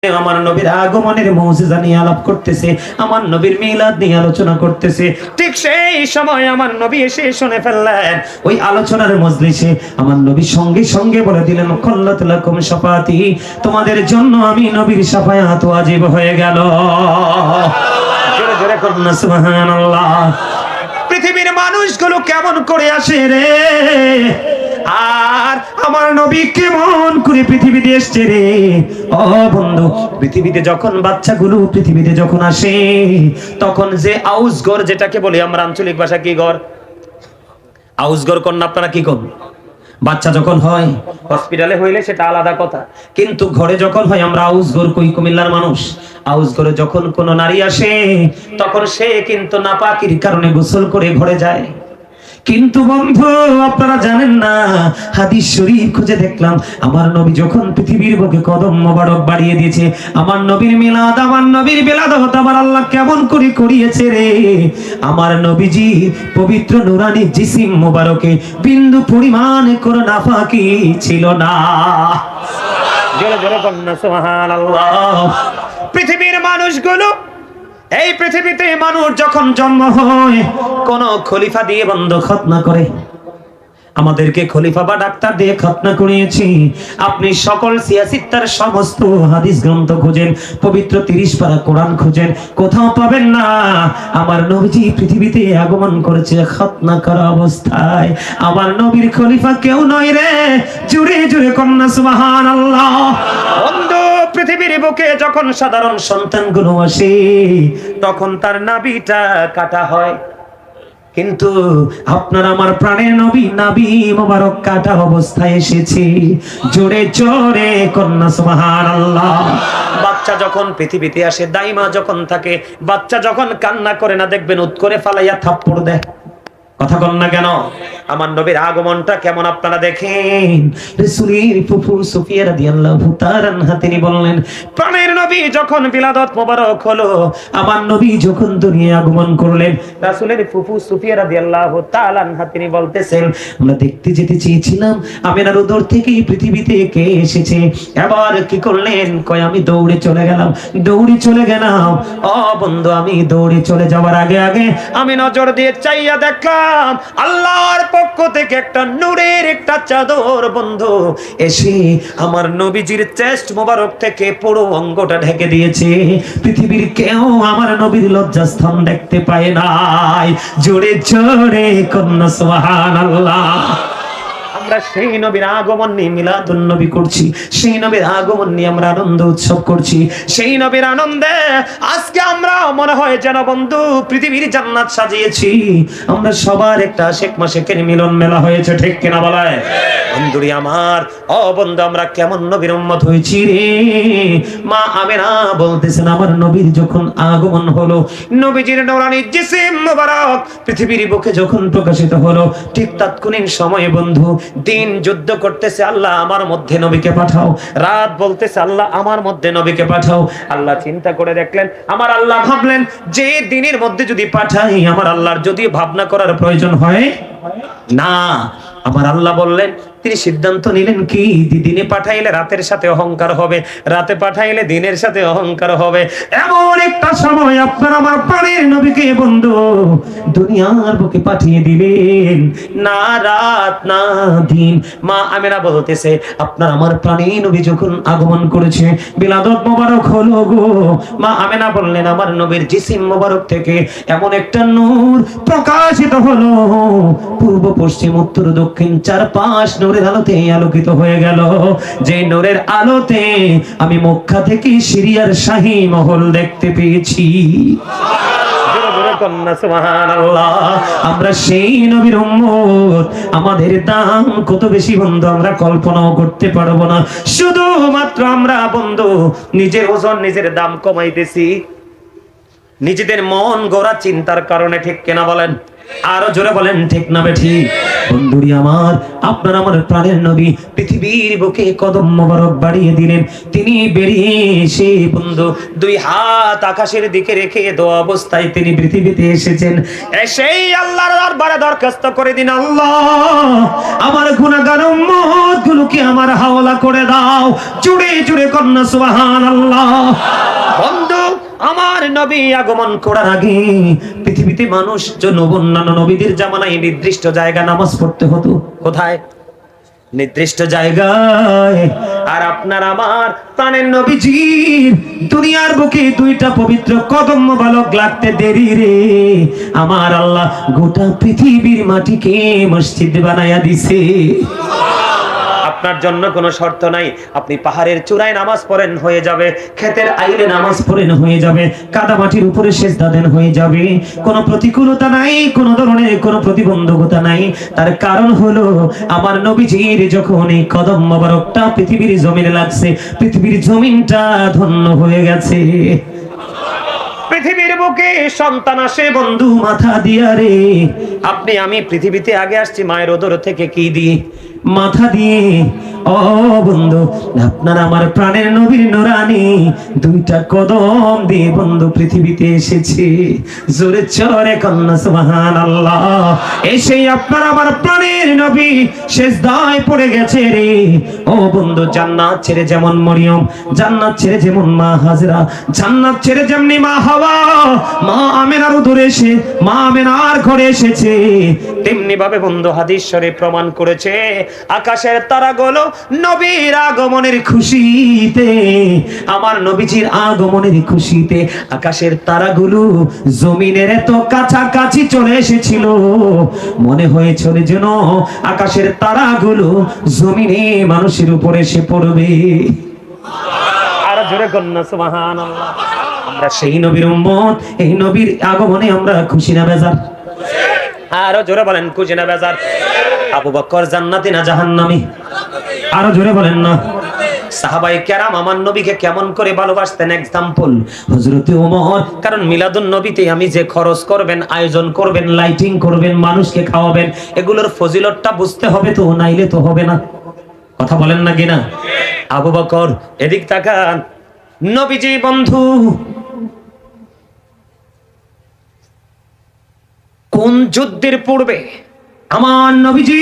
আমার নবীর আগমনের মুজিজা নিয়ে আলাপ করতেছে, আমার নবীর মিলাদ নিয়ে আলোচনা করতেছে। ঠিক সেই সময় আমার নবী এসে শুনে ফেললেন ওই আলোচনার মজলিসে। আমার নবী সঙ্গে সঙ্গে বলে দিলেন, কল্লাতু লাকুম শাফাতি, তোমাদের জন্য আমি নবীর শাফায়াত ওয়াজিব হয়ে গেল। জোরে জোরে করুন না সুবহানাল্লাহ। পৃথিবীর মানুষগুলো কেমন করে আসে রে, আর আমার নবী কেমন করে পৃথিবীতে এসছে রে। ও বন্ধু, পৃথিবীতে যখন বাচ্চাগুলো পৃথিবীতে যখন আসে, তখন যে আউসগর, যেটাকে বলি আমরা আঞ্চলিক ভাষা কি ঘর, আউসগর কন্যা, আপনারা কি কোন? বাচ্চা যখন হয় হসপিটালে হইলে সেটা আলাদা কথা, কিন্তু ঘরে যখন হয় আমরা আউসগর কই। কুমিল্লার মানুষ আউসগরে যখন কোন নারী আসে, তখন সে কিন্তু নাপাকির কারণে গোসল করে ঘরে যায়। কিন্তু বন্ধু, আপনারা জানেন না, হাদিস শরীফ খুঁজে দেখলাম, আমার নবী যখন পৃথিবীর বুকে কদম মোবারক বাড়িয়ে দিয়েছে, আমার নবীর মিলাদ, আমার নবীর বেলাদত আমার আল্লাহ কেমন করে করিয়েছে রে। আমার নবীজি পবিত্র নুরানি জিসিম মোবারকে বিন্দু পরিমাণ কোন নাফাকি ছিল না। জোরে জোরে বলুন সুবহানাল্লাহ। পৃথিবীর মানুষগুলো, এই পৃথিবীতে মানুষ যখন জন্ম হয়, কোন খলিফা দিয়ে বন্ধ খতনা করে, আমাদেরকে খলিফা বা ডাক্তার দিয়ে খতনা করিয়েছি। আপনি সকল সিয়াসিত্তার সমস্ত হাদিস গ্রন্থ খুঁজেন, পবিত্র 30 পারা কোরআন খুঁজেন, কোথাও পাবেন না আমার নবীজি পৃথিবীতে আগমন করেছে খতনা করা অবস্থায়। আমার নবীর খলিফা কেউ নয় রে। জোরে জোরে কন্যা সুবহানাল্লাহ। বন্ধু, পৃথিবীর বুকে যখন সাধারণ সন্তানগুলো আসে, তখন তার নাভিটা কাটা হয়, কিন্তু আপনার আমার প্রাণের নবী, নাভি মোবারক কাটা অবস্থায় এসেছে। জোরে জোরে কন্যা সুবহানাল্লাহ। বাচ্চা যখন পৃথিবীতে আসে, দাইমা যখন থাকে, বাচ্চা যখন কান্না করে না, দেখবেন উৎ করে ফালাইয়া থাপ্পড় দেয়। কথা কন না কেন? আমার নবীর আগমনটা কেমন আপনারা দেখেন। রাসূলের ফুফু সুফিয়া রাদিয়াল্লাহু তাআলা আনহা তিনি বললেন, প্রাণের নবী যখন বিলাদত মোবারক হলো, আমার নবী যখন দুনিয়ায় আগমন করলেন, রাসূলের ফুফু সুফিয়া রাদিয়াল্লাহু তাআলা আনহা তিনি বলতেছেন, আমরা দেখতে যেতে চেয়েছিলাম আমিনার উদর থেকে পৃথিবীতে কে এসেছে। এবার কি করলেন? কয় আমি দৌড়ে চলে গেলাম, দৌড়ে চলে গেলাম। ও বন্ধু, আমি দৌড়ে চলে যাওয়ার আগে আগে আমি নজর দিয়ে চাইয়া দেখলাম আল্লাহর পক্ষ থেকে একটা নূরের একটা চাদর বন্ধু এসে আমার নবীজির চেস্ট মোবারক থেকে পুরো অঙ্গটা ঢেকে দিয়েছে। পৃথিবীর কেউ আমার নবীর লজ্জাস্থান দেখতে পায় নাই। জোরে জোরে কন্যা সুবহানাল্লাহ। আমরা সেই নবীর আগমন নিয়ে মিলাদুন নবী করছি, সেই নবীর আগমন নিয়ে আমরা আনন্দ উৎসব করছি। সেই নবীর আনন্দে আজকে আমরা মনে হয় যেন বন্ধু পৃথিবীর জান্নাত সাজিয়েছি। আমরা সবার একটা আশিক মাশিকের মিলন মেলা হয়েছে, ঠিক কিনা বলায় বন্ধুরি আমার। ও বন্ধু, আমরা কেমন নবীর উম্মত হয়েছি রে। মা আমেনা বলতেছেন, আমার নবীর যখন আগমন হলো, নবীজির নূরানি জিসিম মোবারক পৃথিবীর বুকে যখন প্রকাশিত হলো, ঠিক তৎক্ষণিক সময়ে বন্ধু দিন যুদ্ধ করতেছে, আল্লাহ আমার মধ্যে নবীকে পাঠাও। রাত বলতেছে, আল্লাহ আমার মধ্যে নবীকে পাঠাও। আল্লাহ চিন্তা করে দেখলেন, আমার আল্লাহ ভাবলেন যে দিনের মধ্যে যদি পাঠাই, আমার আল্লাহর যদি ভাবনা করার প্রয়োজন হয় না। আমার আল্লাহ বললেন, তিনি সিদ্ধান্ত নিলেন কি, দিনে পাঠাইলে রাতের সাথে অহংকার হবে, রাতে পাঠাইলে দিনের সাথে অহংকার হবে। এমন একটা সময় আপনার আমার প্রাণের নবীকে বন্ধু দুনিয়ার বুকে পাঠিয়ে দিলেন, না রাত না দিন। মা আমেনা বলতেছে, আপনার আমার প্রাণের নবী যখন আগমন করেছে, বিলাদত মোবারক হলো গো। মা আমেনা বললেন, আমার নবীর জিসিম মোবারক থেকে এমন একটা নূর প্রকাশিত হলো, পূর্ব পশ্চিম উত্তর দক্ষিণ 4-5 নূরের আলোতে আলোকিত হয়ে গেল। যে নূরের আলোতে আমি মক্কা থেকে সিরিয়ার শাহী মহল দেখতে পেয়েছি। আমরা সেই নবীর উম্মত, আমাদের দাম কত বেশি বন্ধু আমরা কল্পনাও করতে পারবো না। শুধুমাত্র আমরা বন্ধু নিজের ওজন, নিজের দাম কমাইতেছি নিজেদের মন গড়া চিন্তার কারণে, ঠিক কিনা বলেন? আরো জোরে বলেন ঠিক না বেঠিক? বন্ধুরি আমার, আপনার আমার প্রাণের নবী পৃথিবীর বুকে কদম মোবারক বাড়িয়ে দিলেন। তিনি বেরিয়ে এসে বন্ধু দুই হাত আকাশের দিকে রেখে দোয়া অবস্থায় তিনি পৃথিবীতে এসেছেন। এসেই আল্লাহর দরবারে দরখাস্ত করে দিন, আল্লাহ আমার গুনাহগার উম্মত গুলোকে আমার হাওলা করে দাও। জুড়ে জুড়ে কন্যা সুবহানাল্লাহ। বন্ধু আমার নবী আগমন করার আগে পৃথিবীতে মানুষ অন্যান্য নবীদের জামানায় নির্দিষ্ট জায়গা নামাজ পড়তে হতো। কোথায়? নির্দিষ্ট জায়গায়। আর আপনার আমার প্রাণের নবীজির দুনিয়ার বুকে দুইটা পবিত্র কদম মোবারক লাগতে দেরি রে। আমার আল্লাহ গোটা পৃথিবীর মাটিকে মসজিদ বানায়া দিছে। আপনার জন্য কোনো শর্ত নাই, আপনি পাহাড়ের চূড়ায় নামাজ পড়েন হয়ে যাবে, ক্ষেতের আইলে নামাজ পড়েন হয়ে যাবে, কাদা মাটির উপরে সেজদা দেন হয়ে যাবে। কোনো প্রতিকূলতা নাই, কোনো ধরনের কোনো প্রতিবন্ধকতা নাই। তার কারণ হলো আমার নবীজির যখন এই কদম মোবারকটা পৃথিবীর জমিনে লাগছে, পৃথিবীর জমিনটা ধন্য হয়ে গেছে। পৃথিবীর বুকে সন্তান আসে বন্ধু মাথা দিয়া রে। আপনি আমি পৃথিবীতে আগে আসছি মায়ের উদর থেকে কি দিয়ে? মাথা দিয়ে। ও বন্ধু, আপনার আমার প্রাণের নবীর নূরানি দুইটা কদম দিয়ে বন্ধু পৃথিবীতে এসেছে। জোরে চরে কন্যা সুবহানাল্লাহ। এসেই আপনার আমার প্রাণের নবী সেজদায় পড়ে গেছে রে। ও বন্ধু, জান্নাত ছেড়ে যেমন মরিয়ম, জান্নাত ছেড়ে যেমন মা হাজরা, জান্নাত ছেড়ে যেমনি মা হাওয়া মা আমেনার উদরে এসে মা আমেনার ঘরে এসেছে, তেমনি ভাবে বন্ধু হাদিস শরীফ প্রমাণ করেছে আকাশের তারাগুলো নবীর আগমনের খুশিতে, আমার নবীজির আগমনের খুশিতে আকাশের তারাগুলো জমিনের এত কাছাকাছি চলে এসেছিল, মনে হয়েছিল যেন আকাশের তারাগুলো জমিনে মানুষের উপরে এসে পড়বে। আর জোরে কন্যা সুবহানাল্লাহ। আমরা সেই নবীর উম্মত, এই নবীর আগমনে আমরা খুশি না বেজার? আরো জোরে বলেন খুশি না বেজার? আবু বকর জান্নাতি না জাহান্নামী? আরো জোরে বলেন না। সাহাবায়ে কেরাম আমার নবীকে কেমন করে ভালোবাসতেন, এক্সাম্পল হযরত ওমর। কারণ মিলাদুন নবীতে আমি যে খরচ করবেন, আয়োজন করবেন, লাইটিং করবেন, মানুষকে খাওয়াবেন, এগুলোর ফজিলতটা বুঝতে হবে তো, নাইলে তো হবে না। কথা বলেন না কিনা? আবু বকর এদিক তাকান। নবীজি বন্ধু কোন যুদ্ধের পূর্বে আমার নবীজি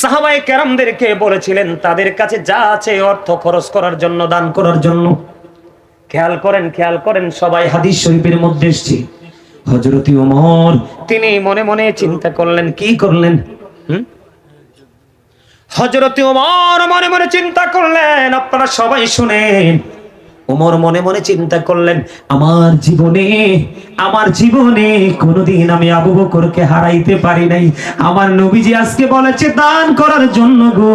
সাহাবায়ে কেরামদেরকে বলেছিলেন তাদের কাছে যা আছে অর্থ খরচ করার জন্য, দান করার জন্য। খেয়াল করেন সবাই, হাদিস শরীফের মধ্যে এসেছে। হযরত ওমর তিনি মনে মনে চিন্তা করলেন, কি করলেন? হযরত ওমর মনে মনে চিন্তা করলেন, আপনারা সবাই শুনেন। ওমর মনে মনে চিন্তা করলেন, আমার জীবনে কোনোদিন আমি আবু বকরকে হারাইতে পারি নাই। আমার নবীজি আজকে বলেছে দান করার জন্য গো,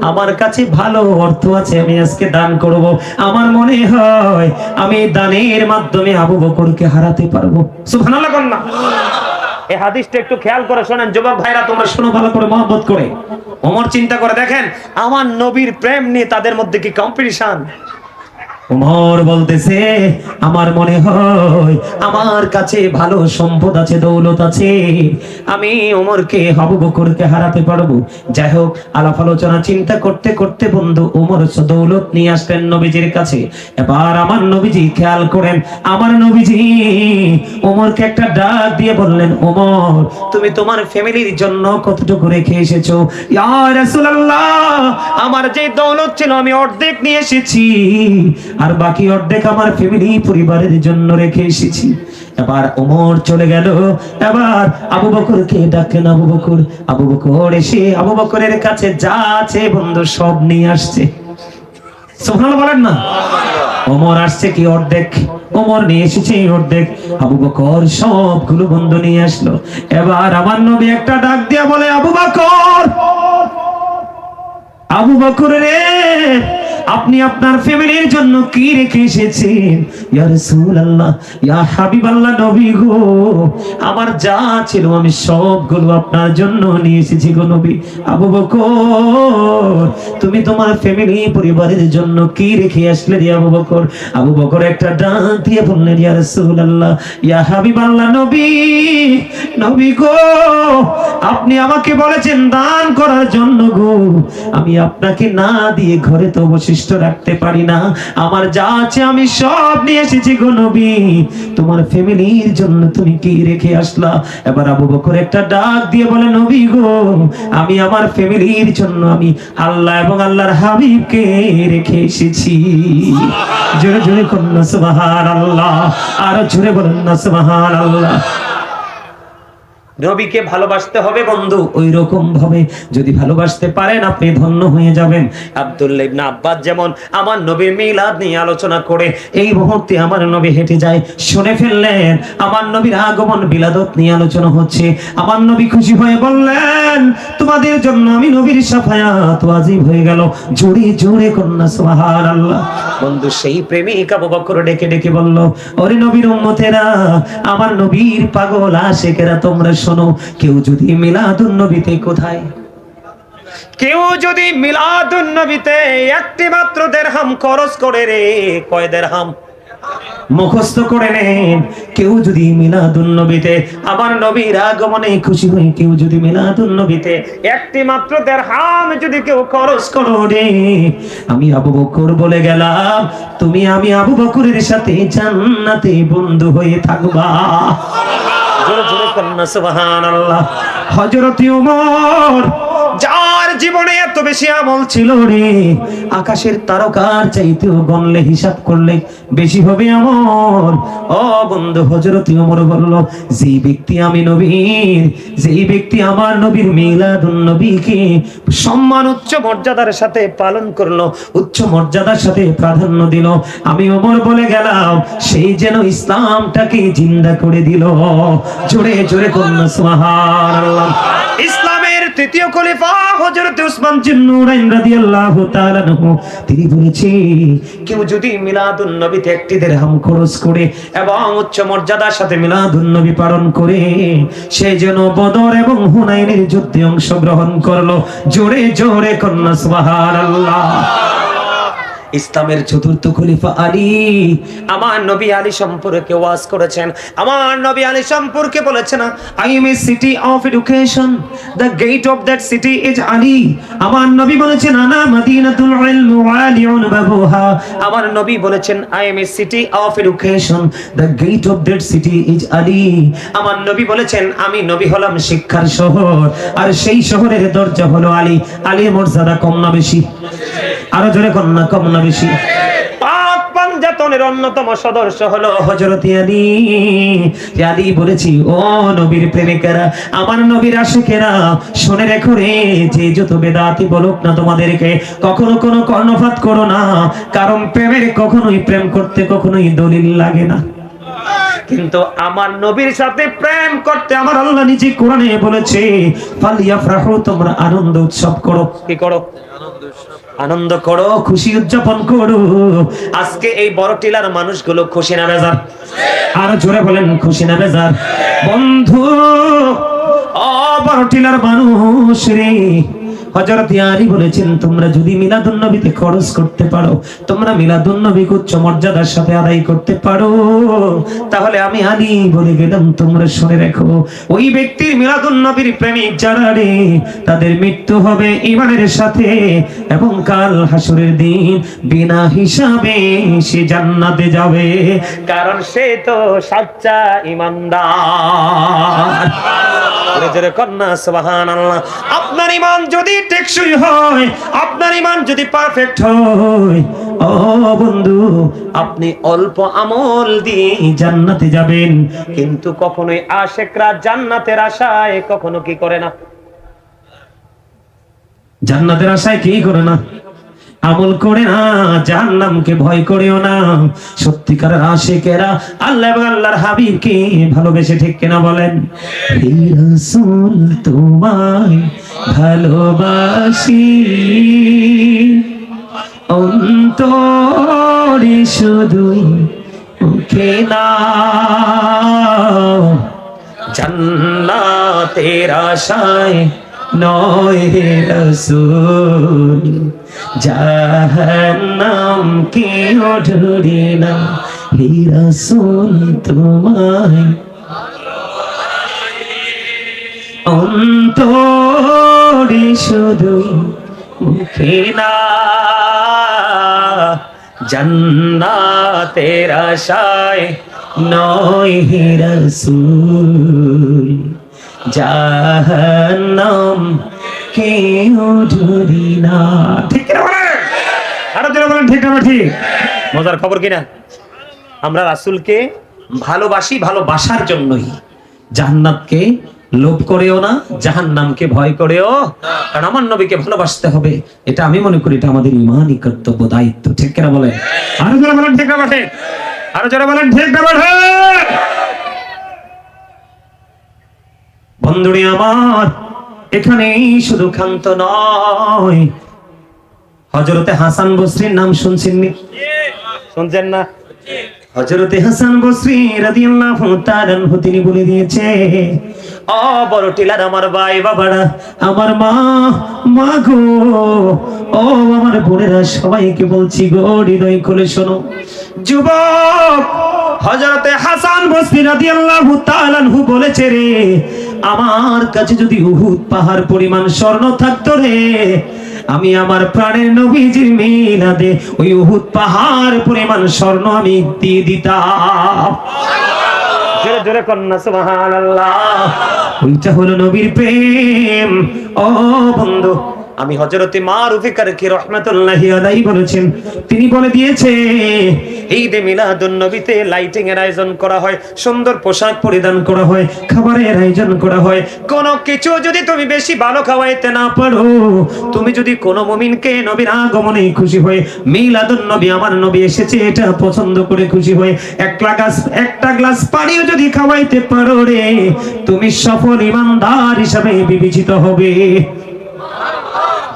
আমার কাছে ভালো অর্থ আছে, আমি আজকে দান করব। আমার মনে হয় আমি দানের মাধ্যমে আবু বকরকে হারাতে পারবো। সুবহানাল্লাহ কন্যা। এই হাদিসটা একটু খেয়াল করে শোনেন যুবক ভাইরা, তোমরা শোনো ভালো করে, মহব্বত করে। ওমর চিন্তা করে দেখেন আমার নবীর প্রেম নিয়ে তাদের মধ্যে কি কম্পিটিশন। ওমর বলতেছে আমার মনে হয় আমার কাছে ভালো সম্পদ আছে, দৌলত আছে, আমি ওমরকে আবু বকরকে হারাতে পারবো। যাই হোক, আলাপ আলোচনা চিন্তা করতে করতে বন্ধু ওমর দৌলত নিয়ে আসলেন নবীজির কাছে। এবার আমার নবীজি খেয়াল করেন, আমার নবীজি ওমরকে একটা ডাক দিয়ে বললেন, ওমর তুমি তোমার ফ্যামিলির জন্য কতটুকু রেখে এসেছো? ইয়া রাসূলুল্লাহ, আমার যে দৌলত ছিল আমি অর্ধেক নিয়ে এসেছি, আর বাকি অর্ধেক আমার ফ্যামিলি পরিবারের জন্য রেখে এসেছি। এবার ওমর চলে গেল, এবার আবু বকরকে ডাকলেন। আবু বকর এসে আবু বকরের কাছে যা আছে বন্ধু সব নিয়ে আসছে। সুবহানাল্লাহ বলেন না। ওমর আসছে কি অর্ধেক, ওমর নিয়ে এসেছে অর্ধেক, আবু বকর সবগুলো বন্ধু নিয়ে আসলো। এবার আমার নবী একটা ডাক দিয়া বলে, আবু বকর রে, আপনি আপনার ফ্যামিলির জন্য কি রেখে এসেছেন? ইয়া রাসূলুল্লাহ, ইয়া হাবিবাল্লাহ, নবী গো, আমার যা ছিল আমি সবগুলো আপনার জন্য নিয়ে এসেছি গো নবী। আবু বকর, তুমি তোমার ফ্যামিলি পরিবারের জন্য কি রেখে আসলে রে আবু বকর? আবু বকর একটা ডাক দিয়ে বললেন, ইয়া রাসূলুল্লাহ, ইয়া হাবিবাল্লাহ, নবী, নবী গো, আপনি আমাকে বলেছেন দান করার জন্য গো, আমি আপনাকে না দিয়ে ঘরে তো অবশিষ্ট রাখতে পারি না, আমার যা আছে আমি সব নিয়ে এসেছি গো নবী, তোমার ফ্যামিলির জন্য তুমি কি রেখে আসলা? এবার আবু বকর একটা ডাক দিয়ে বলে, নবী গো, আমি আমার ফ্যামিলির জন্য আমি আল্লাহ এবং আল্লাহর হাবিবকে রেখে এসেছি। জোরে জোরে কন্যা সুবহানাল্লাহ, আর জোরে বলেন না সুবহানাল্লাহ। নবীকে ভালোবাসতে হবে বন্ধু, ওই রকম ভাবে যদি ভালোবাসতে পারেন আপনি ধন্য হয়ে যাবেন। আব্দুল্লাহ ইবনে আব্বাস যেমন আমার নবীর মিলাদ নিয়ে আলোচনা করে এই মুহূর্তে আমার নবী হেঁটে যায়, শুনে ফেললেন আমার নবীর আগমন বিলাদত নিয়ে আলোচনা হচ্ছে। আমার নবী খুশি হয়ে বললেন, তোমাদের জন্য আমি নবীর শাফায়াত ওয়াজিব হয়ে গেল। জোরে জোরে কন্যা সুবহানাল্লাহ। বন্ধু সেই প্রেমিক আবু বকর ডেকে ডেকে বলল, ওরে নবীর উম্মতেরা, আমার নবীর পাগল আশিকেরা, তোমরা শোনো, কেউ যদি মিলাদুন নবীতে কোথায়, কেউ যদি মিলাদুন নবীতে একটি মাত্র দিরহাম খরচ করে রে, কয় দিরহাম মুখস্থ করে নেন, কেউ যদি মিলাদুন নবীতে আমার নবীর আগমনে খুশি হয়ে কেউ যদি মিলাদুন নবীতে একটি মাত্র দিরহাম যদি কেউ খরচ করো রে, আমি আবু বকর বলে গেলাম, তুমি আমি আবু বকরের সাথে জান্নাতে বন্ধু হয়ে থাকবা। জোরে জোরে কন্যা সুবহানাল্লাহ। হযরত ওমর, যার জীবনে এত বেশি আমল ছিল রে, আকাশের তারকার চাইতেও গণলে হিসাব করলে বেশি হবে আমল। ও বন্ধু, হযরত ওমর বলল, যেই ব্যক্তি আমি নবীর, যেই ব্যক্তি আমার নবীর মিলাদুন নবীকে সম্মান উচ্চ মর্যাদার সাথে পালন করলো, উচ্চ মর্যাদার সাথে প্রাধান্য দিল, আমি ওমর বলে গেলাম, সেই যেন ইসলামটাকে জিন্দা করে দিল। জোরে জোরে কন্যা সুবহানাল্লাহ। ইসলামের তৃতীয় খলিফা হযরত উসমান জিন্নুরাইন রাদিয়াল্লাহু তাআলা আনহু, তিনি বলেছেন, কেউ যদি মিলাদুন নবীতে একটি দিরহাম খরচ করে এবং উচ্চ মর্যাদার সাথে মিলাদুন নবী পালন করে, সে যেন বদর এবং হুনাইনের যুদ্ধে অংশগ্রহণ করলো। জোরে জোরে কন্যা সুবহানাল্লাহ। ইসলামের চতুর্থ খলিফা আলী, আমার নবী আলী সম্পর্কে ওয়াজ করেছেন। আমার নবী আলী সম্পর্কে বলেছেন, I am a city of education, the gate of that city is Ali. আমার নবী বলেছেন, আনা মদিনাতুল ইলম ওয়া আলিউন বাবুহা। আমার নবী বলেছেন, I am a city of education, the gate of that city is Ali. আমার নবী বলেছেন, আমি নবী হলাম শিক্ষার শহর, আর সেই শহরের দরজা হলো আলী। আলীর মর্যাদা কম না বেশি? আরো জোরে কন্যা, কম না বেশি? পাক পাঞ্জাতনের অন্যতম সদস্য হলো হযরত আলী। আলী বলেছি, ও নবীর প্রেমিকেরা, আমার নবীর আশিকেরা, শুনে রেখো রে, যে যত বেদাতি বলুক না তোমাদেরকে, কখনো কোনো কর্ণপাত করো না, কারণ প্রেমের কখনোই, প্রেম করতে কখনোই দলিল লাগে না। কিন্তু আমার নবীর সাথে প্রেম করতে আমার আল্লাহ নিজে কোরআনে বলেছে, ফালিয়াফরাহু, তোমরা আনন্দ উৎসব করো। কি করো? আনন্দ করো, খুশি উদযাপন করো। আজকে এই বড় টিলার মানুষগুলো খুশি না বেজার? আর জোরে বলেন, খুশি না বেজার? বন্ধু, ও বড় টিলার মানুষ রে, হযরত আলী বলেছেন, তোমরা যদি মিলাদুন নবীতে খরচ করতে পারো, তোমরা মিলাদুন নবীকে উচ্চ মর্যাদার সাথে আদায় করতে পারো, তাহলে আমি আলী বলে গেলাম, তোমরা শুনে রাখো, ওই ব্যক্তির মিলাদুন নবীর প্রেমিক যারা রে, তাদের মৃত্যু হবে ঈমানের সাথে, এবং কাল হাসরের দিন বিনা হিসাবে সে জান্নাতে যাবে, কারণ সে তো সচ্চা ঈমানদার। জোরে কন্যা সুবহানাল্লাহ। আপনার ঈমান যদি টেকসই হয়, আপনার ঈমান যদি পারফেক্ট হয়, ও বন্ধু, আপনি অল্প আমল দিয়ে জান্নাতে যাবেন। কিন্তু কখনোই আশিকরা জান্নাতের আশায় কখনো কি করে না? জান্নাতের আশায় কি করে না? আমল করে না। জাহান্নামকে ভয় করেও না। সত্যিকার আশিকেরা আল্লাহ এবং আল্লাহর হাবিবকে ভালোবেসে, ঠিক কিনা বলেন? হে রাসূল, তোমায় ভালোবাসি, অন্তরে শুধুই মুখে না, জান্নাতের আশায় নয় হে রাসূল, জাহান্নাম কেউ ধরে না হে রাসূল তোমায়। অন্তরে শুধুই মুখে না, জান্নাতের আশায় নয় হে রাসূল, জাহান্নাম কেউ ধরি না। ঠিক না বলেন? আরো জোরে বলেন ঠিক না ঠিক? মজার খবর কিনা, আমরা রাসূলকে ভালোবাসি ভালোবাসার জন্যই। জান্নাতকে লোভ করেও না, জাহান্নামকে ভয় করেও, কারণ আমার নবীকে ভালোবাসতে হবে। এটা আমি মনে করি এটা আমাদের ঈমানি কর্তব্য, দায়িত্ব। ঠিক কিনা বলেন? আরো জোরে বলেন ঠিক না ঠিক? আরো জোরে বলেন ঠিক না ঠিক? বন্ধুরে আমার, এখানেই শুধু ক্ষান্ত নয়, হযরতে হাসান বসরীর নাম শুনছেননি? শুনছেন না? হযরতে হাসান বসরী রাদিয়াল্লাহু তাআলা আনহু তিনি বলে দিয়েছে, ও বড় টিলার আমার ভাই বাবারা, আমার মা গো, ও আমার বোনেরা, সবাইকে বলছি গো, হৃদয় খুলে শোনো। যুবক হযরতে হাসান বসরী রাদিয়াল্লাহু তাআলা আনহু বলেছে, রে আমার কাছে যদি উহুদ পাহাড় পরিমাণ স্বর্ণ থাকতো রে, আমি আমার প্রাণের নবীজির মিলাদে ওই উহুদ পাহাড় পরিমাণ স্বর্ণ আমি দিয়ে দিতাম। জোরে জোরে কন্যা সুবহানাল্লাহ। ওইটা হলো নবীর প্রেম। ও বন্ধু, আমি হযরতে মারুফি কারকি রাহমাতুল্লাহি আলাইহি বলেছেন, তিনি বলে দিয়েছে, ঈদে মিলাদুন নবীতে লাইটিং এর আয়োজন করা হয়, সুন্দর পোশাক পরিধান করা হয়, খাবারের আয়োজন করা হয়। কোন কিছু যদি তুমি বেশি ভালো খাওয়াইতে না পারো, তুমি যদি কোন মুমিনকে নবীর আগমনে খুশি হয়ে, মিলাদুন নবী আমার নবী এসেছে এটা পছন্দ করে খুশি হয়ে একটা গ্লাস পানিও যদি খাওয়াইতে পারো রে, তুমি সফল ঈমানদার হিসেবে বিবেচিত হবে।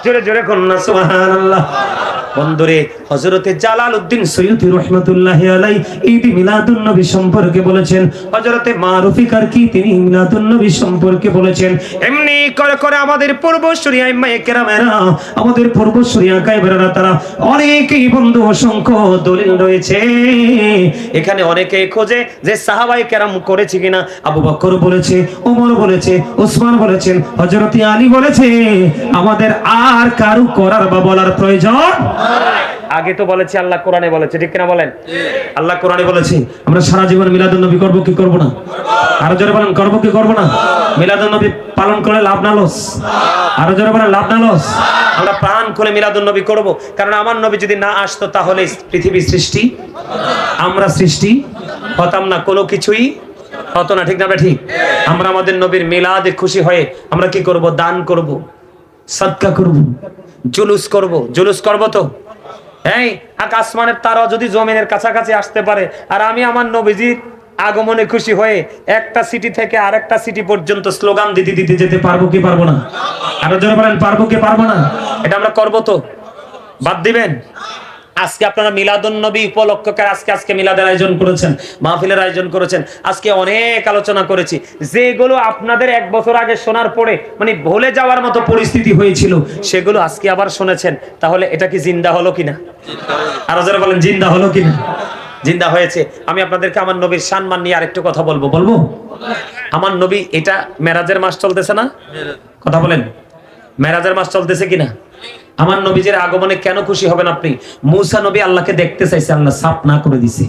জোরে জোরে কন্যা সুবহানাল্লাহ। বন্ধুরে, হযরতে জালালউদ্দিন সৈয়দী রাহমাতুল্লাহি আলাইহি ঈদ মিলাদুন নবী সম্পর্কে বলেছেন, হযরতে মারুফি কারকি তিনি মিলাদুন নবী সম্পর্কে বলেছেন, এমনি করে করে আমাদের পূর্বসূরি আইম্মায়ে কেরামেরা, আমাদের পূর্বসূরি আকাইবেরা, তারা অনেকেই বন্ধু অসংখ্য দলিল রয়েছে। এখানে অনেকেই খোঁজে যে সাহাবায়ে কেরাম করেছে কিনা। আবু বকর বলেছে, ওমর বলেছে, ওসমান বলেছেন, হযরতে আলী বলেছে, আমাদের আর কারু করার বা বলার প্রয়োজন। আগে তো বলেছে আল্লাহ কোরআনে বলেছে, ঠিক কিনা বলেন? আল্লাহ কোরআনে বলেছে, আমরা সারা জীবন মিলাদুন নবী করব কি করব না? আরো জোরে বলেন, করব কি করব না? মিলাদুন নবী পালন করে লাভ না লস? আরো জোরে বলেন, লাভ না লস? আমরা প্রাণ খুলে মিলাদুন নবী করব, কারণ আমার নবী যদি না আসতো তাহলে পৃথিবীর সৃষ্টি, আমরা সৃষ্টি হতাম না, কোনো কিছুই হতো না। ঠিক না ঠিক? আমরা আমাদের নবীর মিলাদে খুশি হয়ে আমরা কি করব? দান করব, সাদকা করব, জুলুস করব। জুলুস করব তো? এই আসমানের তারা যদি জমিনের কাছাকাছি আসতে পারে, আর আমি আমার নবীজির আগমনে খুশি হয়ে একটা সিটি থেকে আরেকটা সিটি পর্যন্ত স্লোগান দিতে দিতে যেতে পারবো কি পারবো না? আরো জোরে বলেন, পারবো কি পারবো না? এটা আমরা করব তো? বাদ দিবেন? আজকে আপনারা মিলাদুন নবী উপলক্ষে আজকে মিলাদের আয়োজন করেছেন, মাহফিলের আয়োজন করেছেন। আজকে অনেক আলোচনা করেছি, যেগুলো আপনাদের এক বছর আগে শোনার পরে মানে ভুলে যাওয়ার মতো পরিস্থিতি হয়েছিল, সেগুলো আজকে আবার শুনেছেন। তাহলে এটা কি জিন্দা হলো কিনা? আরো যারা বলেন, জিন্দা হলো কিনা? জিন্দা হয়েছে। আমি আপনাদেরকে আমার নবীর সম্মান নিয়ে আরেকটু কথা বলবো। আমার নবী, এটা মেরাজের মাস চলতেছে না? কথা বলেন, মেরাজের মাস চলতেছে কিনা? আমার নবীজির আগমনে কেন খুশি হবেন আপনি? মূসা নবী আল্লাহকে দেখতে চাইছে, আল্লাহ সাফ না করে দিছে।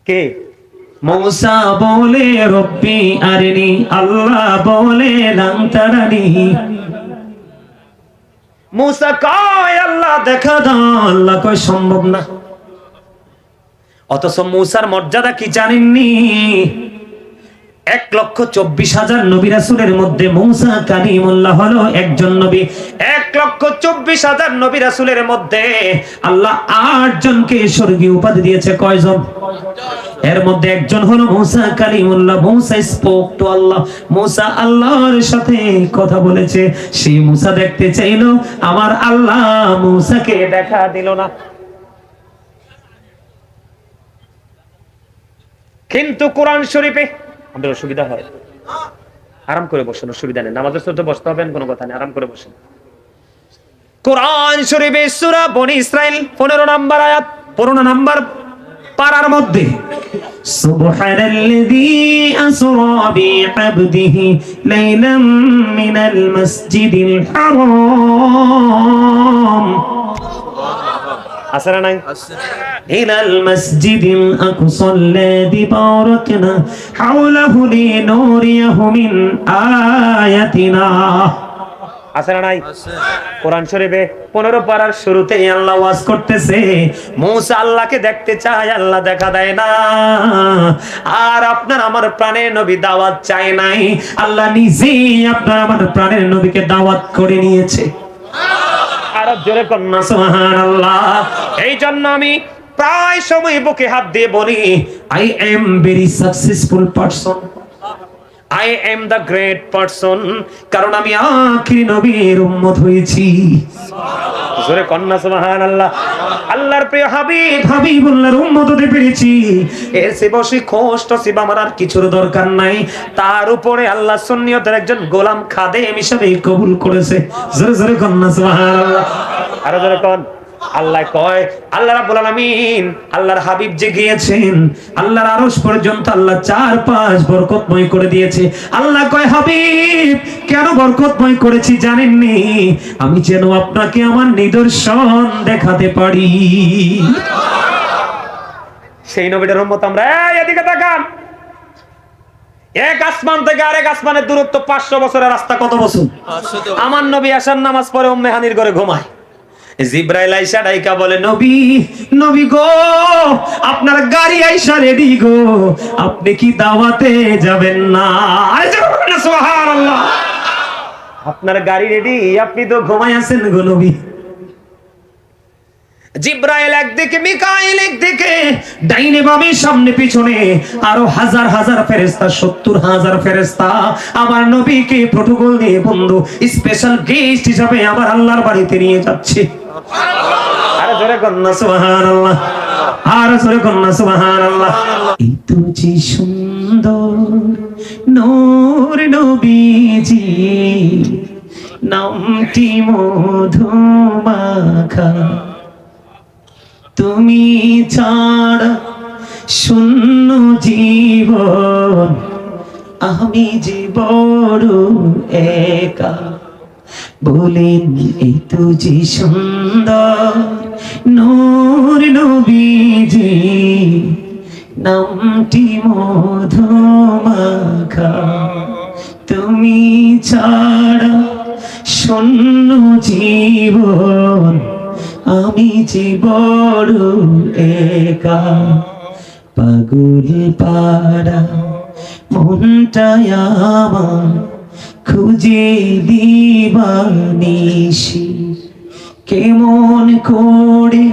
কে? মূসা বলে রব্বি আরিনি, আল্লাহ বলে লান তারানি। মূসা কয় আল্লাহ দেখা দাও, আল্লাহ কয় সম্ভব না। অথচ মূসার মর্যাদা কি জানেননি? 1,24,000 নবী রাসূলের মধ্যে মূসা কালিমুল্লাহ হলো একজন নবী। 1,24,000 নবী রাসূলের মধ্যে আল্লাহ 8 জনকে স্বর্গীয় উপাধি দিয়েছে। কয়জন? এর মধ্যে একজন হলো মুসা কালিমুল্লাহ। মুসা স্পোক টু আল্লাহ, মুসা আল্লাহর সাথে কথা বলেছে। সেই মুসা দেখতে চাইলো, আমার আল্লাহ মুসাকে দেখা দিল না। কিন্তু কোরআন শরীফে আমাদের অসুবিধা হয়, আরাম করে বসেন, অসুবিধা নেই, নামাজের সাথে বসতে হবে কোনো কথা নেই, আরাম করে বসেন। কোরআন শরীফে সূরা বনী ইসরাইল 15 নম্বর আয়াত, 15 নম্বর পারার মধ্যে সুবহানাল্লাযী আসরা বিআবদিহি লাইলাম মিনাল মাসজিদিল হারাম, আসরা নাই, ইলাল মাসজিদিল আকসাল্লাযী বারাকনা হাওলাহু লিনুরিয়াহু মিন আয়াতিনা, আসরা নাই। কোরআন শরীফে 15 পারার শুরুতেই আল্লাহ ওয়াজ করতেছে, মুসা আল্লাহকে দেখতে চায়, আল্লাহ দেখা দেয় না। আর আপনার আমার প্রাণের নবী দাওয়াত চায় নাই, আল্লাহ নিজেই আপনার আমার প্রাণের নবীকে দাওয়াত করে নিয়েছে। আর জোরে কন্যা সুবহানাল্লাহ। এই জন্য আমি প্রায় সময় বুকে হাত দিয়ে বলি, I am very successful person, I am the great person, কারণ আমি আখিরি নবীর উম্মত হয়েছি। জোরে কন্যা সুবহানাল্লাহ। আল্লাহর প্রিয় হাবিব হাবিবুল্লাহর উম্মত হতে পেরেছি, এর চেয়ে বেশি কষ্ট নসিব আমার আর কিছুর দরকার নাই। তার উপরে আল্লাহ সুন্নিয়তের একজন গোলাম খাদেম হিসেবে কবুল করেছে। জোরে জোরে কন্যা সুবহানাল্লাহ। আর জোরে কোন আল্লাহ কয়, আল্লাহ রাব্বুল আলামিন আল্লাহর হাবিব যে গিয়েছেন আল্লাহর আরশ পর্যন্ত আল্লাহ 4-5 বরকতময় করে দিয়েছে। আল্লাহ কয়, হাবিব কেন বরকতময় করেছি জানেননি? আমি যেন আপনাকে আমার নিদর্শন দেখাতে পারি। সেই নবীর উম্মত আমরা। এদিকে তাকান, এক আসমান থেকে আরেক আসমানের দূরত্ব 500 বছরের রাস্তা। কত বছর? আমার নবী আসার নামাজ পড়ে উম্মে হানির ঘরে ঘুমায়। জিব্রাইল আইসা ডাইকা বলে, নবী নবী গো, আপনার গাড়ি আইসা রেডি গো, আপনি কি দাওয়াতে যাবেন না? সুবহানাল্লাহ। আপনার গাড়ি রেডি, আপনি তো ঘুমায় আছেন গো নবী। জিব্রাইল একদিকে, মিকাইল একদিকে, ডাইনে বামে সামনে পিছনে আরো হাজার হাজার ফেরেশতা, 70,000 ফেরেশতা আমার নবীকে প্রটোকল দিয়ে বন্ধু স্পেশাল গেস্ট হিসেবে আমার আল্লাহর বাড়িতে নিয়ে যাচ্ছে। আরে জোরে কন্যা সুবহানাল্লাহ, আরে জোরে কন্যা সুবহানাল্লাহ। এই তো যে সুন্দর নূর নবীজি, নামটি মধুমাখা, তুমি ছাড়া শূন্য জীবন, আমি যে বড় একা। বলেন এই তো যে সুন্দর নূর নবীজি, নামটি মধুমাখা, তুমি ছাড়া শূন্য জীবন, আমি যে বড় একা। পাগল পাড়া মনটায় আমার খুঁজে দিবানিশি, কেমন করে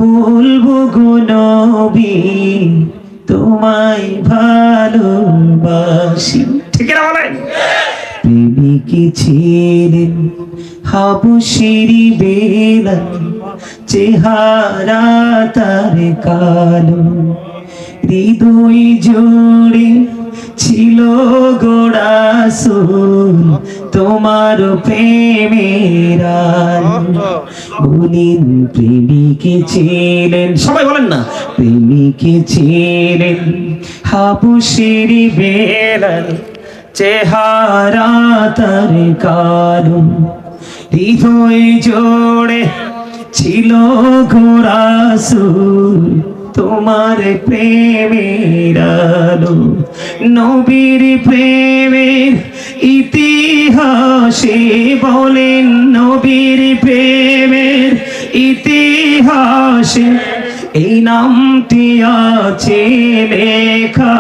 বলবো গো নবী তোমায় ভালোবাসি। ঠিক না বলেন? প্রেমিকি ছিলেন হাবশিরি বেলা, চেহারা তার কালো, হৃদয় জোড়ে ছিল গোড়াসুল তোমার প্রেমের আলো। বলেন প্রেমিকি ছিলেন, সবাই বলেন না, প্রেমিকি ছিলেন হাবশিরি বেলা, চেহারা তার কালো, হৃদয় জোড়ে ছিল গোরাসুল তোমার প্রেমের আলো। নবীর প্রেমের ইতিহাসে বলেন, নবীর প্রেমের ইতিহাসে এই নামটি আছে লেখা।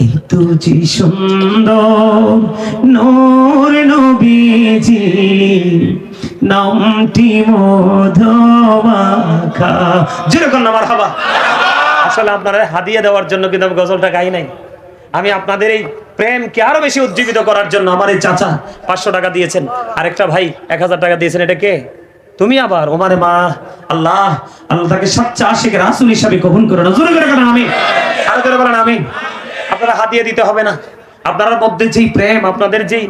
এই তো যে সুন্দর নূর নবীজি, নামটি মধুমাখা, খা। যেরকম আমার হাবা। আসলে আপনারা হাদিয়া দেওয়ার জন্য কিন্তু আমি গজলটা গাই নাই। আমি আপনাদের এই প্রেমকে আরো বেশি উজ্জীবিত করার জন্য আমার এই চাচা 500 টাকা দিয়েছেন, আরেকটা ভাই 1000 টাকা দিয়েছেন। এটা কে? তুমি আবার ওমারে মা। আল্লাহ আল্লাহ তাকে সচ্চা আশিক রাসূল হিসাবে কবুল করে না। জোরে করে বলেন আমিন। আর জোরে বলেন আমিন। আপনারা হাদিয়া দিতে হবে না। আপনার মধ্যে যেই প্রেম, আপনাদের যেই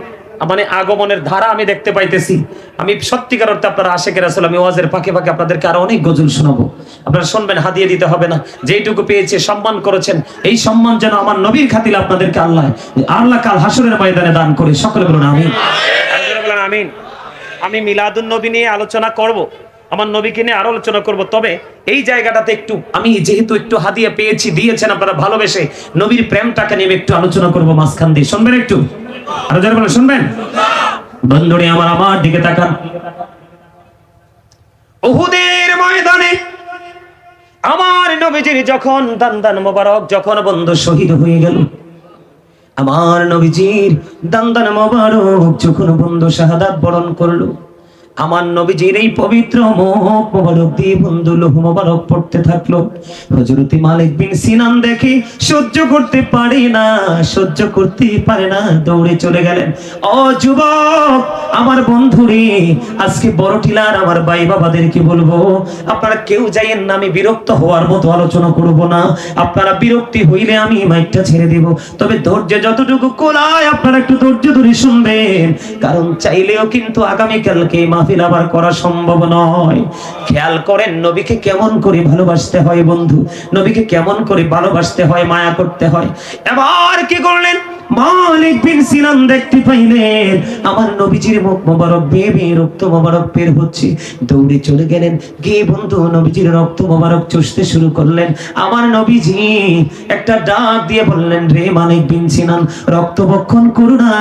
মানে আগমনের ধারা আমি দেখতে পাইতেছি, আমি সত্যিকার অর্থে আপনারা আশিক রাসূল। আমি ওয়াজের ফাঁকে ফাঁকে আপনাদেরকে আরো অনেক গজল শোনাবো, আপনারা শুনবেন। হাদিয়া দিতে হবে না। যেইটুকু পেয়েছে সম্মান করেছেন, এই সম্মান যেন আমার নবীর খাতিরে আপনাদেরকে আল্লাহ কাল হাসরের ময়দানে দান করে। সকলে বলুন আমিন। বলেন আমিন। আমি মিলাদুন নবী নিয়ে আলোচনা করব, আমার নবীকে নিয়ে আরো আলোচনা করব। তবে এই জায়গাটাতে একটু আমি যেহেতু একটু হাদিয়া পেয়েছি, দিয়েছেন আপনারা ভালোবেসে, নবীর প্রেমটাকে নিয়ে একটু আলোচনা করব মাঝখান দিয়ে। শুনবেন একটু? আরো যারা বলেন শুনবেন। বন্ধুরে আমার দিকে তাকান। উহুদের ময়দানে আমার নবীজির যখন দান্দান মোবারক যখন বন্ধু শহীদ হয়ে গেল, আমার নবীজির দান্দান মোবারক যখন বন্ধু শাহাদাত বরণ করলো, আমার নবীজির এই পবিত্র মুখ মোবারক দিয়ে বন্ধু লোহ মোবারক পড়তে থাকলো। হযরত মালিক বিন সিনান দেখি সহ্য করতে পারে না, সহ্য করতে পারে না, দৌড়ে চলে গেলেন। ও যুবক আমার বন্ধুরে, আজকে বড় টিলার আমার ভাই বাবাদেরকে বলবো, আপনারা কেউ যাইয়েন না। আমি বিরক্ত হওয়ার মতো আলোচনা করব না। আপনারা বিরক্তি হইলে আমি মাইকটা ছেড়ে দেব। তবে ধৈর্য যতটুকু কোলায় আপনারা একটু ধৈর্য ধরে শুনবেন, কারণ চাইলেও কিন্তু আগামীকালকে মাহফিল আবার করা সম্ভব নয়। খেয়াল করেন নবীকে কেমন করে ভালোবাসতে হয় বন্ধু, নবীকে কেমন করে ভালোবাসতে হয়, মায়া করতে হয়। এবার কি করলেন? মালিক বিন সিনান দেখতে পাইলেন আমার নবীজির মুখ মোবারক বেয়ে বেয়ে রক্ত মোবারক বের হচ্ছে, দৌড়ে চলে গেলেন। গিয়ে বন্ধু নবীজির রক্ত মোবারক চুষতে শুরু করলেন। আমার নবীজি একটা ডাক দিয়ে বললেন, রে মালিক বিন সিনান, রক্ত বক্ষণ করো না,